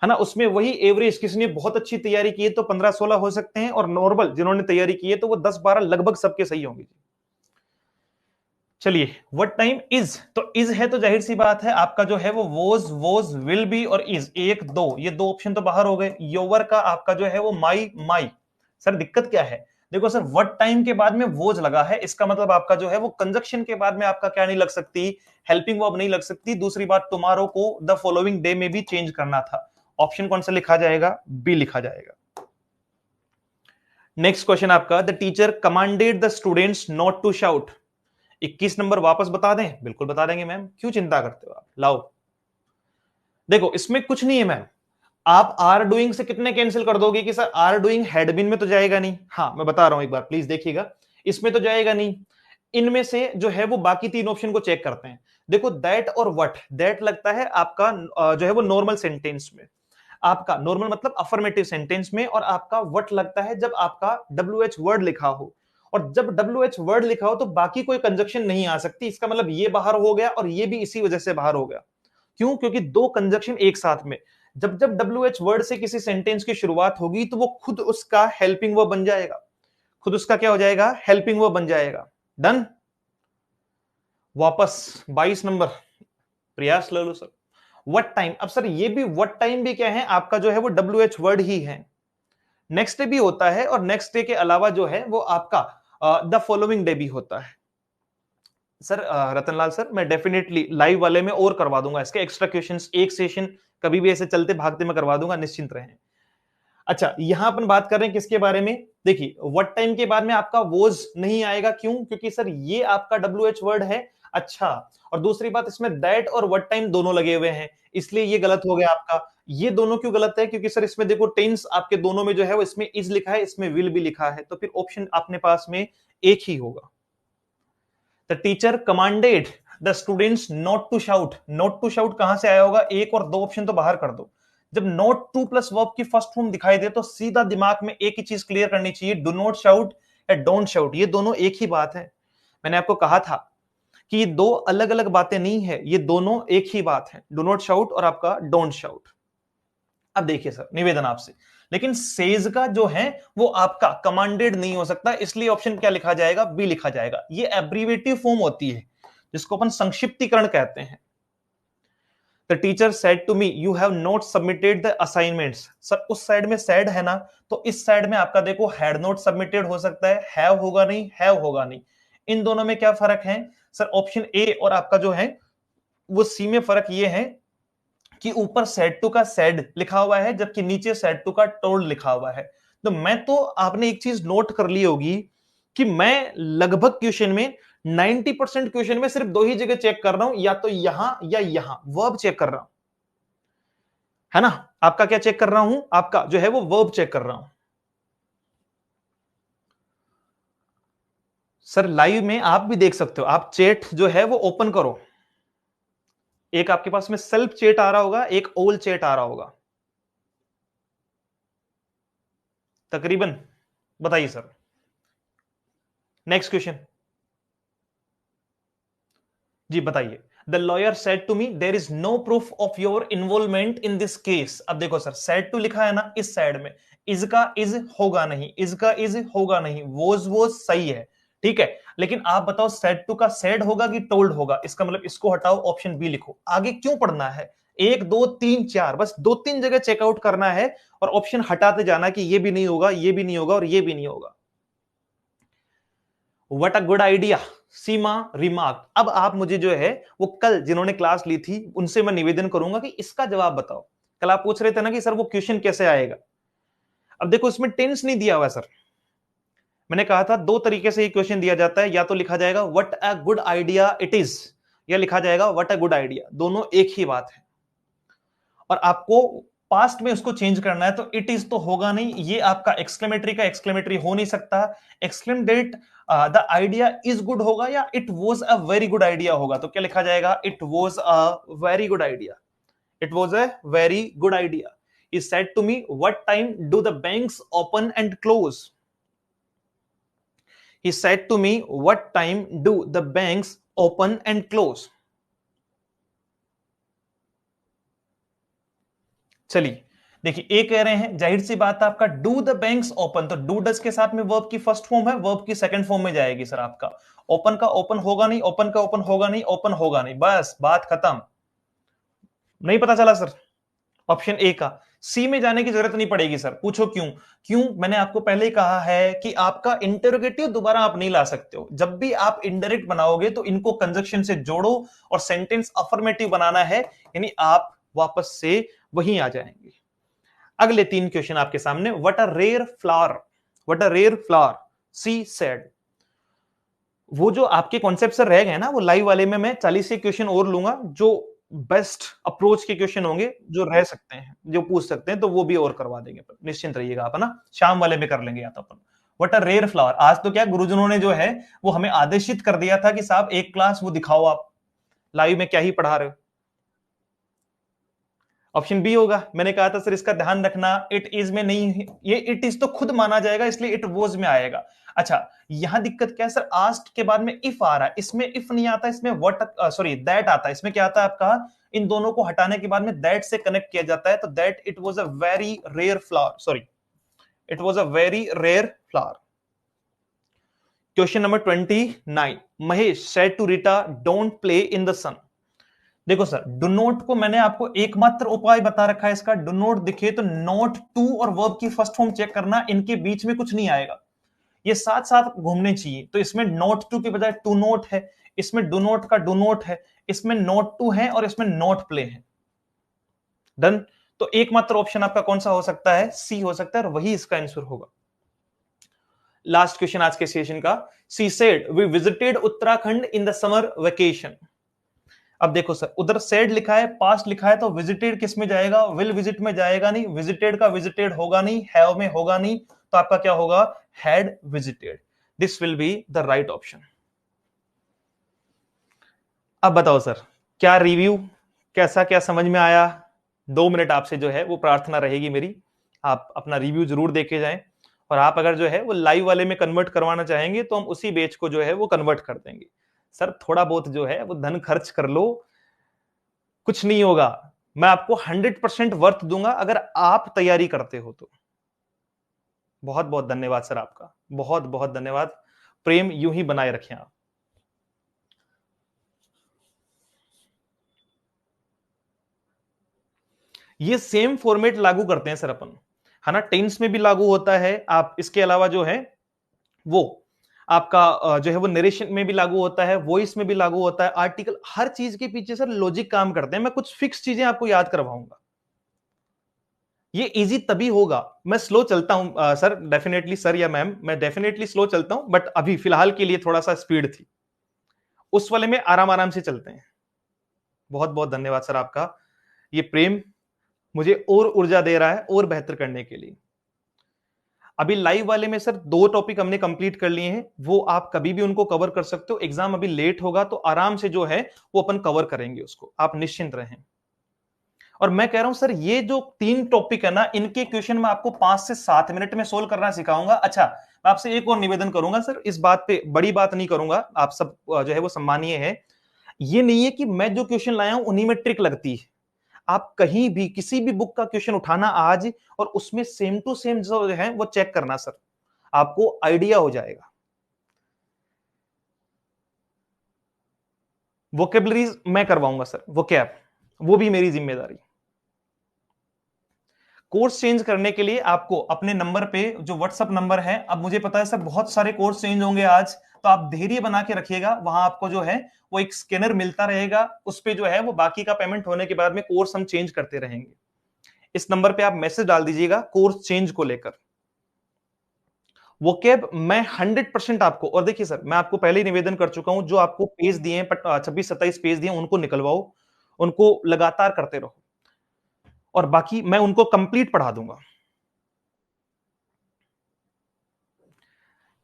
है ना, उसमें वही एवरेज किसी ने बहुत अच्छी तैयारी की है तो 15-16 हो सकते हैं, और नॉर्मल जिन्होंने तैयारी की है तो वो 10-12 लगभग सबके सही होंगे। चलिए, व्हाट टाइम इज, तो इज है तो जाहिर सी बात है आपका जो है वो वोज विल बी और इज, एक दो, ये दो ऑप्शन तो बाहर हो गए। योवर का आपका जो है वो माई। सर दिक्कत क्या है, देखो सर व्हाट टाइम के बाद में वोज लगा है, इसका मतलब आपका जो है वो कंजक्शन के बाद में आपका क्या नहीं लग सकती, हेल्पिंग वर्ब नहीं लग सकती। दूसरी बात, टुमारो को द फॉलोइंग डे में भी चेंज करना था। ऑप्शन कौन सा लिखा जाएगा, बी लिखा जाएगा। नेक्स्ट क्वेश्चन आपका, the teacher commanded the students not to shout. 21 number वापस बता दें, बिल्कुल बता देंगे मैम, क्यों चिंता करते हो आप, लाओ। देखो इसमें कुछ नहीं है मैम, आप आर डूइंग से कितने कैंसिल कर दोगे कि सर आर डूइंग हेड बिन में तो जाएगा नहीं, हाँ मैं बता रहा हूं एक बार प्लीज देखिएगा, इसमें तो जाएगा नहीं। इनमें से जो है वो बाकी तीन ऑप्शन को चेक करते हैं। देखो दैट और व्हाट, दैट लगता है आपका जो है वो नॉर्मल सेंटेंस में, आपका नॉर्मल मतलब अफर्मेटिव सेंटेंस में, और आपका व्हाट लगता है जब आपका WH वर्ड लिखा हो, और जब WH वर्ड लिखा हो तो बाकी कोई कंजक्शन नहीं आ सकती, इसका मतलब ये बाहर हो गया और ये भी इसी वजह से बाहर हो गया। क्यों, क्योंकि दो कंजक्शन एक साथ में, जब जब WH वर्ड से किसी सेंटेंस की शुरुआत होगी तो वो खुद उसका हेल्पिंग वर्ब बन जाएगा, खुद उसका क्या हो जाएगा, हेल्पिंग वर्ब बन जाएगा। डन। वापस 22 नंबर, प्रयास ले लो सर। व्हाट टाइम, अब सर ये भी व्हाट टाइम भी क्या है आपका जो है वो WH वर्ड ही है, नेक्स्ट डे भी होता है, और नेक्स्ट डे के अलावा जो है वो आपका द फॉलोइंग डे भी होता है। सर रतनलाल सर, मैं डेफिनेटली लाइव वाले में और करवा दूंगा इसके एक्स्ट्रा क्वेश्चंस, एक सेशन कभी भी ऐसे चलते भागते में करवा दूंगा, निश्चिंत रहें। अच्छा, यहां अपन बात कर रहे हैं किसके बारे में, देखिए व्हाट टाइम के बाद में आपका वोज नहीं आएगा, क्यों, क्योंकि सर ये आपका WH वर्ड है। अच्छा, और दूसरी बात इसमें दैट और व्हाट टाइम दोनों लगे हुए हैं, इसलिए ये गलत हो गया आपका। ये दोनों क्यों गलत है, क्योंकि सर इसमें देखो टेंस आपके दोनों में जो है वो इसमें इज लिखा है, इसमें विल भी लिखा है, तो फिर ऑप्शन अपने पास में एक ही होगा। The teacher commanded the students not to shout, not to shout कहां से आया होगा, एक और दो ऑप्शन तो बाहर कर दो। जब नॉट टू प्लस वर्ब की फर्स्ट फॉर्म दिखाई दे तो सीधा दिमाग में एक ही चीज क्लियर करनी चाहिए, डू नॉट शाउट या डोंट शाउट, ये दोनों एक ही बात है। मैंने आपको कहा था कि ये दो अलग अलग बातें नहीं है, ये दोनों एक ही बात है, डू नॉट शाउट और आपका डोंट शाउट। अब देखिए सर, निवेदन आपसे, लेकिन सेज का जो है वो आपका कमांडेड नहीं हो सकता, इसलिए ऑप्शन क्या लिखा जाएगा, बी लिखा जाएगा। ये एब्रीवेटिव फॉर्म होती है जिसको अपन संक्षिप्तीकरण कहते हैं। The teacher said to me you have not submitted the assignments, sir उस साइड में सेड है ना, तो इस साइड में आपका देखो हैड नॉट सबमिटेड हो सकता है, हैव होगा नहीं, हैव होगा नहीं। इन दोनों में क्या फर्क है सर, ऑप्शन ए और आपका जो है वो सी में फर्क ये है कि ऊपर सेड टू का सेड लिखा हुआ है जबकि नीचे सेड टू का टोल्ड लिखा हुआ है। तो मैं तो आपने एक चीज नोट कर ली होगी कि मैं लगभग क्वेश्चन में 90% क्वेश्चन में सिर्फ दो ही जगह चेक कर रहा हूं, या तो यहां या यहां वर्ब चेक कर रहा हूं, है ना। आपका क्या चेक कर रहा हूं, आपका जो है वो वर्ब चेक कर रहा हूं। सर लाइव में आप भी देख सकते हो, आप चैट जो है वो ओपन करो, एक आपके पास में सेल्फ चैट आ रहा होगा, एक ओल चैट आ रहा होगा तकरीबन, बताइए सर। नेक्स्ट क्वेश्चन, जी बताइए। The lawyer said to me there is no proof of your involvement in this case. अब देखो सर, सेड टू लिखा है ना इस साइड में, इज का इज होगा नहीं, इज का इज होगा नहीं, वो सही है, ठीक है। लेकिन आप बताओ सेड टू का सेड होगा कि टोल्ड होगा, इसका मतलब इसको हटाओ, ऑप्शन बी लिखो। आगे क्यों पढ़ना है, एक दो तीन चार, बस दो तीन जगह चेकआउट करना है और ऑप्शन हटाते जाना कि ये भी नहीं होगा, ये भी नहीं होगा और ये भी नहीं होगा। What a good idea, Seema remark. अब आप मुझे जो है वो कल जिन्होंने क्लास ली थी उनसे मैं निवेदन करूंगा कि इसका जवाब बताओ। कल आप पूछ रहे थे ना कि सर वो क्वेश्चन कैसे आएगा, अब देखो इसमें टेंस नहीं दिया हुआ सर, मैंने कहा था दो तरीके से ये क्वेश्चन दिया जाता है, या तो लिखा जाएगा what a good idea it is, या लिखा जाएगा व्हाट अ गुड आइडिया, दोनों एक ही बात है। और आपको पास्ट में उसको चेंज करना है तो इट इज तो होगा नहीं, ये आपका एक्सक्लेमेटरी का एक्सक्लेमेटरी हो नहीं सकता, एक्सक्लेमेटेड द आइडिया इज गुड होगा या it was a very good idea होगा, तो क्या लिखा जाएगा, it was a very good idea, it was a very good idea. He said to me, what time do the banks open and close? He said to me, what time do the banks open and close? चलिए, देखिए ए कह रहे हैं, जाहिर सी बात है आपका do the banks open, तो डू डज के साथ में वर्ब की फर्स्ट फॉर्म है, वर्ब की सेकंड फॉर्म में जाएगी सर आपका। ओपन का ओपन होगा नहीं, ओपन का ओपन होगा नहीं, ओपन होगा नहीं, बस बात खत्म। नहीं पता चला सर ऑप्शन ए का। सी में जाने की जरूरत नहीं पड़ेगी सर, पूछो क्यों? क्यों? मैंने आपको पहले ही कहा है कि आपका इंटरोगेटिव दोबारा आप नहीं ला सकते हो। जब भी आप इनडायरेक्ट बनाओगे तो इनको कंजक्शन से जोड़ो और सेंटेंस अफर्मेटिव बनाना है, यानी आप वापस से वहीं आ जाएंगे। अगले 3 क्वेश्चन आपके सामने। What a rare flower, what a rare flower she said. वो जो आपके कॉन्सेप्ट से रह गए ना, वो लाइव वाले में मैं 40 के क्वेश्चन और लूंगा, जो बेस्ट अप्रोच के क्वेश्चन होंगे, जो रह सकते हैं, जो पूछ सकते हैं, तो वो भी और करवा देंगे। निश्चिंत रहिएगा आप, है ना, शाम वाले में कर लेंगे या तो अपन। व्हाट अ रेयर फ्लावर, आज तो क्या गुरुजनों ने जो है वो हमें आदेशित कर दिया था कि साहब एक क्लास वो दिखाओ, आप लाइव में क्या ही पढ़ा रहे हो। ऑप्शन बी होगा। मैंने कहा था सर इसका ध्यान रखना, इट इज में नहीं, ये इट इज तो खुद माना जाएगा, इसलिए इट वॉज में आएगा। अच्छा, यहां दिक्कत क्या है सर, आस्ट के बाद में इफ आ रहा है, इसमें इफ नहीं आता, इसमें व्हाट, सॉरी दैट आता है। इसमें क्या आता है आपका, इन दोनों को हटाने के बाद में दैट से कनेक्ट किया जाता है, तो that it was a very rare flower, sorry it was a very rare flower. Question number 29, Mahesh said to Rita don't play in the sun. देखो सर, डू नोट को मैंने आपको एकमात्र उपाय बता रखा है इसका। डू नोट दिखे तो नोट टू और वर्ब की फर्स्ट फॉर्म चेक करना, इनके बीच में कुछ नहीं आएगा, ये साथ साथ घूमने चाहिए। तो इसमें नोट टू के बजाय टू नोट है, इसमें डू नोट का डू नोट है, इसमें नोट टू है और इसमें नोट प्ले है। डन। तो एकमात्र ऑप्शन आपका कौन सा हो सकता है? सी हो सकता है, और वही इसका आंसर होगा। लास्ट क्वेश्चन आज के सेशन का। She said we visited Uttarakhand in the summer vacation. अब देखो सर, उधर सेड लिखा है, पास्ट लिखा है, तो विजिटेड किस में जाएगा? विल विजिट में जाएगा नहीं, विजिटेड का विजिटेड होगा नहीं, हैव में होगा नहीं, तो आपका क्या होगा? Had visited. This will be the right option. अब बताओ सर, क्या रिव्यू, कैसा क्या समझ में आया? 2 मिनट आपसे जो है वो प्रार्थना रहेगी मेरी, आप अपना रिव्यू जरूर देके जाएं, और आप अगर जो है वो लाइव वाले में कन्वर्ट करवाना चाहेंगे तो हम उसी बैच को जो है वो कन्वर्ट कर देंगे। सर थोड़ा बहुत जो है वो धन खर्च कर लो, कुछ नहीं होगा। मैं आपको 100% वर्थ दूंगा अगर आप तैयारी करते हो तो। बहुत बहुत धन्यवाद सर आपका, बहुत बहुत धन्यवाद। प्रेम यूं ही बनाए रखें आप। ये सेम फॉर्मेट लागू करते हैं सर अपन, है ना, टेंस में भी लागू होता है। आप इसके अलावा जो है वो आपका जो है वो नरेशन में भी लागू होता है, वॉइस में भी लागू होता है, आर्टिकल, हर चीज के पीछे सर लॉजिक काम करते हैं। मैं कुछ फिक्स चीजें आपको याद करवाऊंगा। ये इजी तभी होगा, मैं स्लो चलता हूं सर, डेफिनेटली सर या मैम, मैं डेफिनेटली स्लो चलता हूं, बट अभी फिलहाल के लिए थोड़ा सा स्पीड थी, उस वाले में आराम आराम से चलते हैं। बहुत बहुत धन्यवाद सर आपका, ये प्रेम मुझे और ऊर्जा दे रहा है और बेहतर करने के लिए। अभी लाइव वाले में सर 2 टॉपिक हमने कंप्लीट कर लिए हैं, वो आप कभी भी उनको कवर कर सकते हो। एग्जाम अभी लेट होगा तो आराम से जो है वो अपन कवर करेंगे उसको, आप निश्चिंत रहें। और मैं कह रहा हूं सर, ये जो 3 टॉपिक है ना, इनके क्वेश्चन मैं आपको 5 से 7 मिनट में सोल्व करना सिखाऊंगा। अच्छा, मैं आपसे एक और निवेदन करूंगा सर, इस बात पे बड़ी बात नहीं करूंगा, आप सब जो है वो सम्मानीय है। ये नहीं है कि मैं जो क्वेश्चन लाया हूं उन्हीं में ट्रिक लगती है। आप कहीं भी किसी भी बुक का क्वेश्चन उठाना आज, और उसमें सेम टू सेम जो है वो चेक करना सर, आपको आइडिया हो जाएगा। वोकेबलरीज मैं करवाऊंगा सर, वोकैब, वो भी मेरी जिम्मेदारी। कोर्स चेंज करने के लिए आपको अपने नंबर पे, जो व्हाट्सअप नंबर है, अब मुझे पता है सर बहुत सारे कोर्स चेंज होंगे आज, तो आप धैर्य बना के रखिएगा। वहां आपको जो है वो एक स्कैनर मिलता रहेगा, उस पे जो है वो बाकी का पेमेंट होने के बाद में कोर्स हम चेंज करते रहेंगे। इस नंबर पे आप मैसेज डाल दीजिएगा कोर्स चेंज को लेकर। वो कैब मैं 100% आपको, और देखिए सर मैं आपको पहले ही निवेदन कर चुका हूं, जो आपको पेज दिए हैं 26-27 पेज दिए हैं, उनको निकलवाओ, उनको लगातार करते रहो, और बाकी मैं उनको कंप्लीट पढ़ा दूंगा।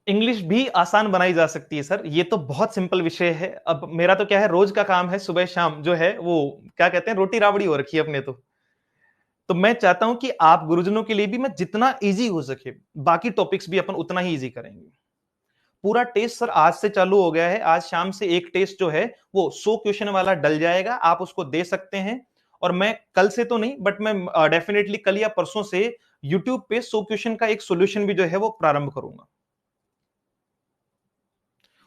इंग्लिश भी आसान बनाई जा सकती है सर, ये तो बहुत सिंपल विषय है। अब मेरा तो क्या है, रोज का काम है, सुबह शाम जो है वो क्या कहते हैं, रोटी रावड़ी हो रखी है अपने तो मैं चाहता हूं कि आप गुरुजनों के लिए भी मैं जितना इजी हो सके, बाकी टॉपिक्स भी अपन उतना ही इजी करेंगे। पूरा टेस्ट सर आज से चालू हो गया है, आज शाम से एक टेस्ट जो है वो 100 क्वेश्चन वाला डल जाएगा, आप उसको दे सकते हैं। और मैं कल से तो नहीं, बट मैं डेफिनेटली कल या परसों से यूट्यूब पे 100 क्वेश्चन का एक सॉल्यूशन भी जो है वो प्रारंभ करूंगा।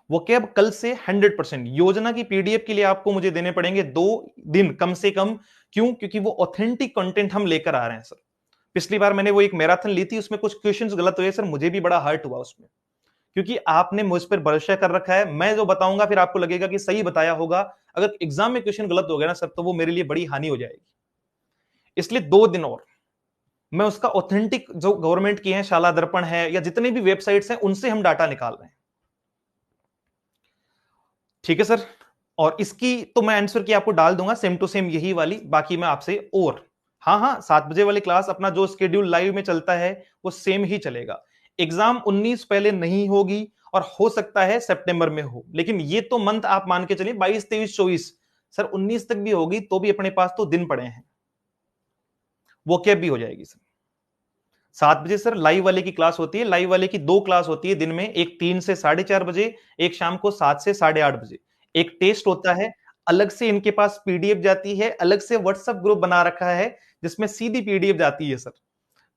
वो क्या, अब कल से 100% योजना की पीडीएफ के लिए आपको मुझे देने पड़ेंगे 2 दिन कम से कम। क्यों? क्योंकि वो ऑथेंटिक कंटेंट हम लेकर आ रहे हैं सर। पिछली बार मैंने वो एक मैराथन ली थी, उसमें कुछ क्वेश्चंस गलत हुए सर, मुझे भी बड़ा हर्ट हुआ उसमें, क्योंकि आपने मुझ पर भरोसा कर रखा है। मैं जो बताऊंगा फिर आपको लगेगा कि सही बताया होगा, अगर एग्जाम में क्वेश्चन गलत हो गया ना सर, तो वो मेरे लिए बड़ी हानि हो जाएगी। इसलिए 2 दिन और मैं उसका ऑथेंटिक जो गवर्नमेंट की है, शाला दर्पण है या जितने भी वेबसाइट्स हैं, उनसे हम डाटा निकाल रहे हैं। ठीक है सर। और इसकी तो मैं आंसर की आपको डाल दूंगा सेम टू सेम यही वाली, बाकी मैं आपसे और हाँ हाँ 7 बजे वाली क्लास अपना जो स्केड्यूल लाइव में चलता है वो सेम ही चलेगा। एग्जाम 19 पहले नहीं होगी और हो सकता है सितंबर में हो, लेकिन ये तो मंथ आप मान के चलिए 22 23 24 सर, 19 तक भी होगी तो भी अपने पास तो दिन पड़े हैं, वो कैब भी हो जाएगी सर। 7 बजे सर लाइव वाले की क्लास होती है, लाइव वाले की 2 क्लास होती है दिन में, एक 3 से 4:30 बजे, एक शाम को 7 से 8:30 बजे। एक टेस्ट होता है, अलग से इनके पास पीडीएफ जाती है, अलग से व्हाट्सएप ग्रुप बना रखा है जिसमें सीधी पीडीएफ जाती है सर।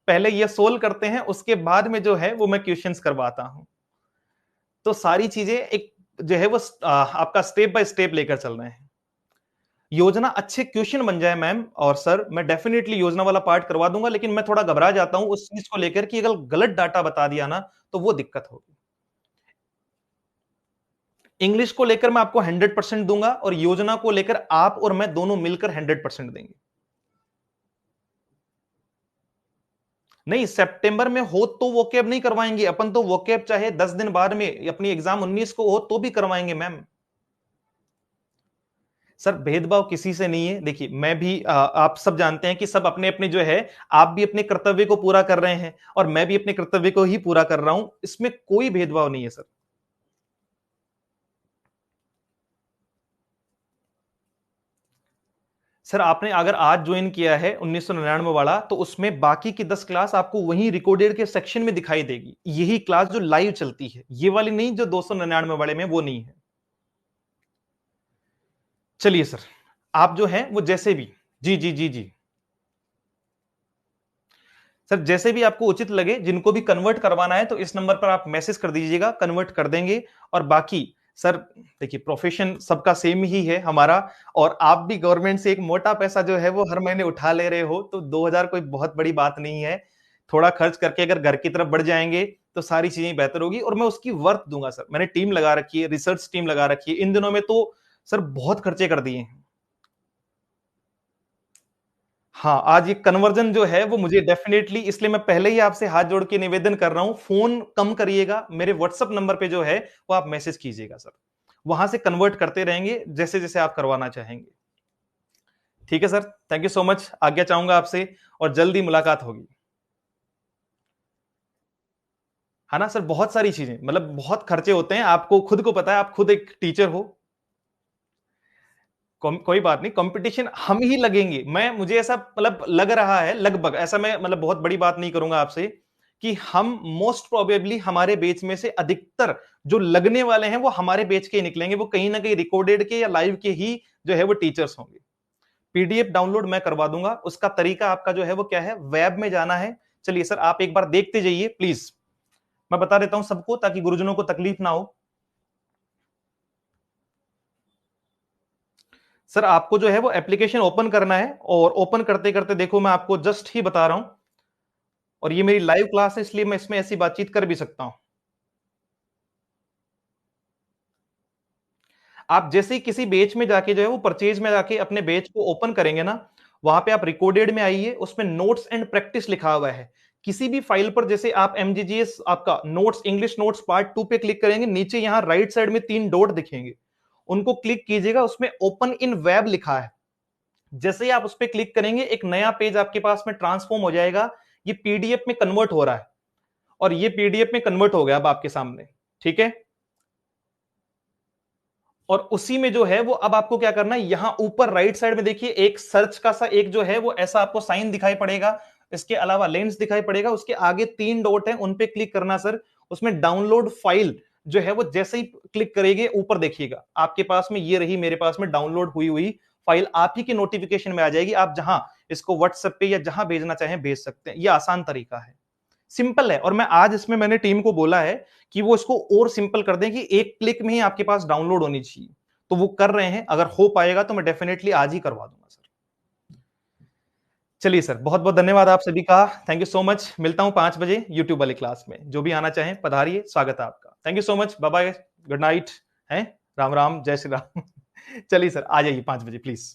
पहले ये सोल्व करते हैं, उसके बाद में जो है वो मैं क्वेश्चंस करवाता हूं। तो सारी चीजें एक जो है वो आपका स्टेप बाय स्टेप लेकर चल रहे हैं। योजना अच्छे क्वेश्चन बन जाए मैम और सर, मैं डेफिनेटली योजना वाला पार्ट करवा दूंगा, लेकिन मैं थोड़ा घबरा जाता हूं उस चीज को लेकर कि अगर गलत डाटा बता दिया ना तो वो दिक्कत होगी। इंग्लिश को लेकर मैं आपको 100% दूंगा और योजना को लेकर आप और मैं दोनों मिलकर 100% देंगे। नहीं, सितंबर में हो तो वो कैब नहीं करवाएंगे अपन, तो वो कैब चाहे 10 दिन बाद में अपनी एग्जाम 19 को हो तो भी करवाएंगे मैम। सर भेदभाव किसी से नहीं है। देखिए मैं भी आप सब जानते हैं कि सब अपने अपने जो है, आप भी अपने कर्तव्य को पूरा कर रहे हैं और मैं भी अपने कर्तव्य को ही पूरा कर रहा हूं, इसमें कोई भेदभाव नहीं है सर। सर आपने अगर आज ज्वाइन किया है 1999 वाला, तो उसमें बाकी की 10 क्लास आपको वहीं रिकॉर्डेड के सेक्शन में दिखाई देगी। यही क्लास जो लाइव चलती है, ये वाली नहीं जो 299 वाले में, वो नहीं है। चलिए सर, आप जो है वो जैसे भी, जी जी जी जी सर, जैसे भी आपको उचित लगे, जिनको भी कन्वर्ट करवाना है तो इस नंबर पर आप मैसेज कर दीजिएगा, कन्वर्ट कर देंगे। और बाकी सर देखिए, प्रोफेशन सबका सेम ही है हमारा, और आप भी गवर्नमेंट से एक मोटा पैसा जो है वो हर महीने उठा ले रहे हो, तो 2000 कोई बहुत बड़ी बात नहीं है। थोड़ा खर्च करके अगर घर की तरफ बढ़ जाएंगे तो सारी चीजें बेहतर होगी, और मैं उसकी वर्थ दूंगा सर। मैंने टीम लगा रखी है, रिसर्च टीम लगा रखी है, इन दिनों में तो सर बहुत खर्चे कर दिए हैं। हाँ, आज ये कन्वर्जन जो है वो मुझे डेफिनेटली, इसलिए मैं पहले ही आपसे हाथ जोड़ के निवेदन कर रहा हूं, फोन कम करिएगा, मेरे व्हाट्सएप नंबर पे जो है वो आप मैसेज कीजिएगा सर। वहां से कन्वर्ट करते रहेंगे जैसे जैसे आप करवाना चाहेंगे। ठीक है sir, thank you so much, आज्ञा चाहूंगा आपसे, और जल्दी मुलाकात होगी। है ना सर, बहुत सारी चीजें, मतलब बहुत खर्चे होते हैं, आपको खुद को पता है, आप खुद एक टीचर हो। कोई बात नहीं, कंपटीशन हम ही लगेंगे। मैं मुझे ऐसा मतलब लग रहा है, लगभग ऐसा, मैं मतलब बहुत बड़ी बात नहीं करूंगा आपसे, कि हम मोस्ट प्रोबेबली हमारे बेच में से अधिकतर जो लगने वाले हैं वो हमारे बेच के ही निकलेंगे, वो कहीं ना कहीं रिकॉर्डेड के या लाइव के ही जो है वो टीचर्स होंगे। पीडीएफ डाउनलोड मैं करवा दूंगा, उसका तरीका आपका जो है वो क्या है, वेब में जाना है। चलिए सर, आप एक बार देखते जाइए प्लीज, मैं बता देता हूं सबको ताकि गुरुजनों को तकलीफ ना हो। सर आपको जो है वो एप्लीकेशन ओपन करना है, और ओपन करते करते देखो, मैं आपको जस्ट ही बता रहा हूं, और ये मेरी लाइव क्लास है इसलिए मैं इसमें ऐसी बातचीत कर भी सकता हूं। आप जैसे ही किसी बेच में जाके जो है वो परचेज में जाके अपने बेच को ओपन करेंगे ना, वहां पे आप रिकॉर्डेड में आइए, उसमें नोट्स एंड प्रैक्टिस लिखा हुआ है। किसी भी फाइल पर जैसे आप एमजीजीएस आपका नोट्स, इंग्लिश नोट्स पार्ट 2 पे क्लिक करेंगे, नीचे यहां राइट साइड में 3 डॉट दिखेंगे, उनको क्लिक कीजिएगा, उसमें ओपन इन वेब लिखा है। जैसे ही आप उस पर क्लिक करेंगे, एक नया पेज आपके पास में ट्रांसफॉर्म हो जाएगा, ये पीडीएफ में कन्वर्ट हो रहा है, और ये पीडीएफ में कन्वर्ट हो गया अब आपके सामने। ठीक है, और उसी में जो है वो अब आपको क्या करना है, यहां ऊपर राइट साइड में देखिए एक सर्च का सा एक जो है वो ऐसा आपको साइन दिखाई पड़ेगा, इसके अलावा लेंस दिखाई पड़ेगा, उसके आगे 3 डॉट है, उन पे क्लिक करना सर। उसमें डाउनलोड फाइल जो है वो जैसे ही क्लिक करेंगे ऊपर देखिएगा, आपके पास में ये रही मेरे पास में डाउनलोड हुई हुई फाइल आप ही की नोटिफिकेशन में आ जाएगी। आप जहां इसको व्हाट्सएप पे या जहां भेजना चाहें भेज सकते हैं। ये आसान तरीका है, सिंपल है। और मैं आज इसमें मैंने टीम को बोला है कि वो इसको और सिंपल कर दें कि एक क्लिक में ही आपके पास डाउनलोड होनी चाहिए, तो वो कर रहे हैं। अगर हो पाएगा तो मैं डेफिनेटली आज ही करवा दूंगा सर। चलिए सर, बहुत बहुत धन्यवाद आप सभी का। Thank you so much. मिलता हूं 5 बजे यूट्यूब वाली क्लास में। जो भी आना चाहें पधारिए, स्वागत है आपका। Thank you so much, bye bye, good night है, राम राम, जय श्री राम। चलिए सर, आ जाइए 5 बजे प्लीज।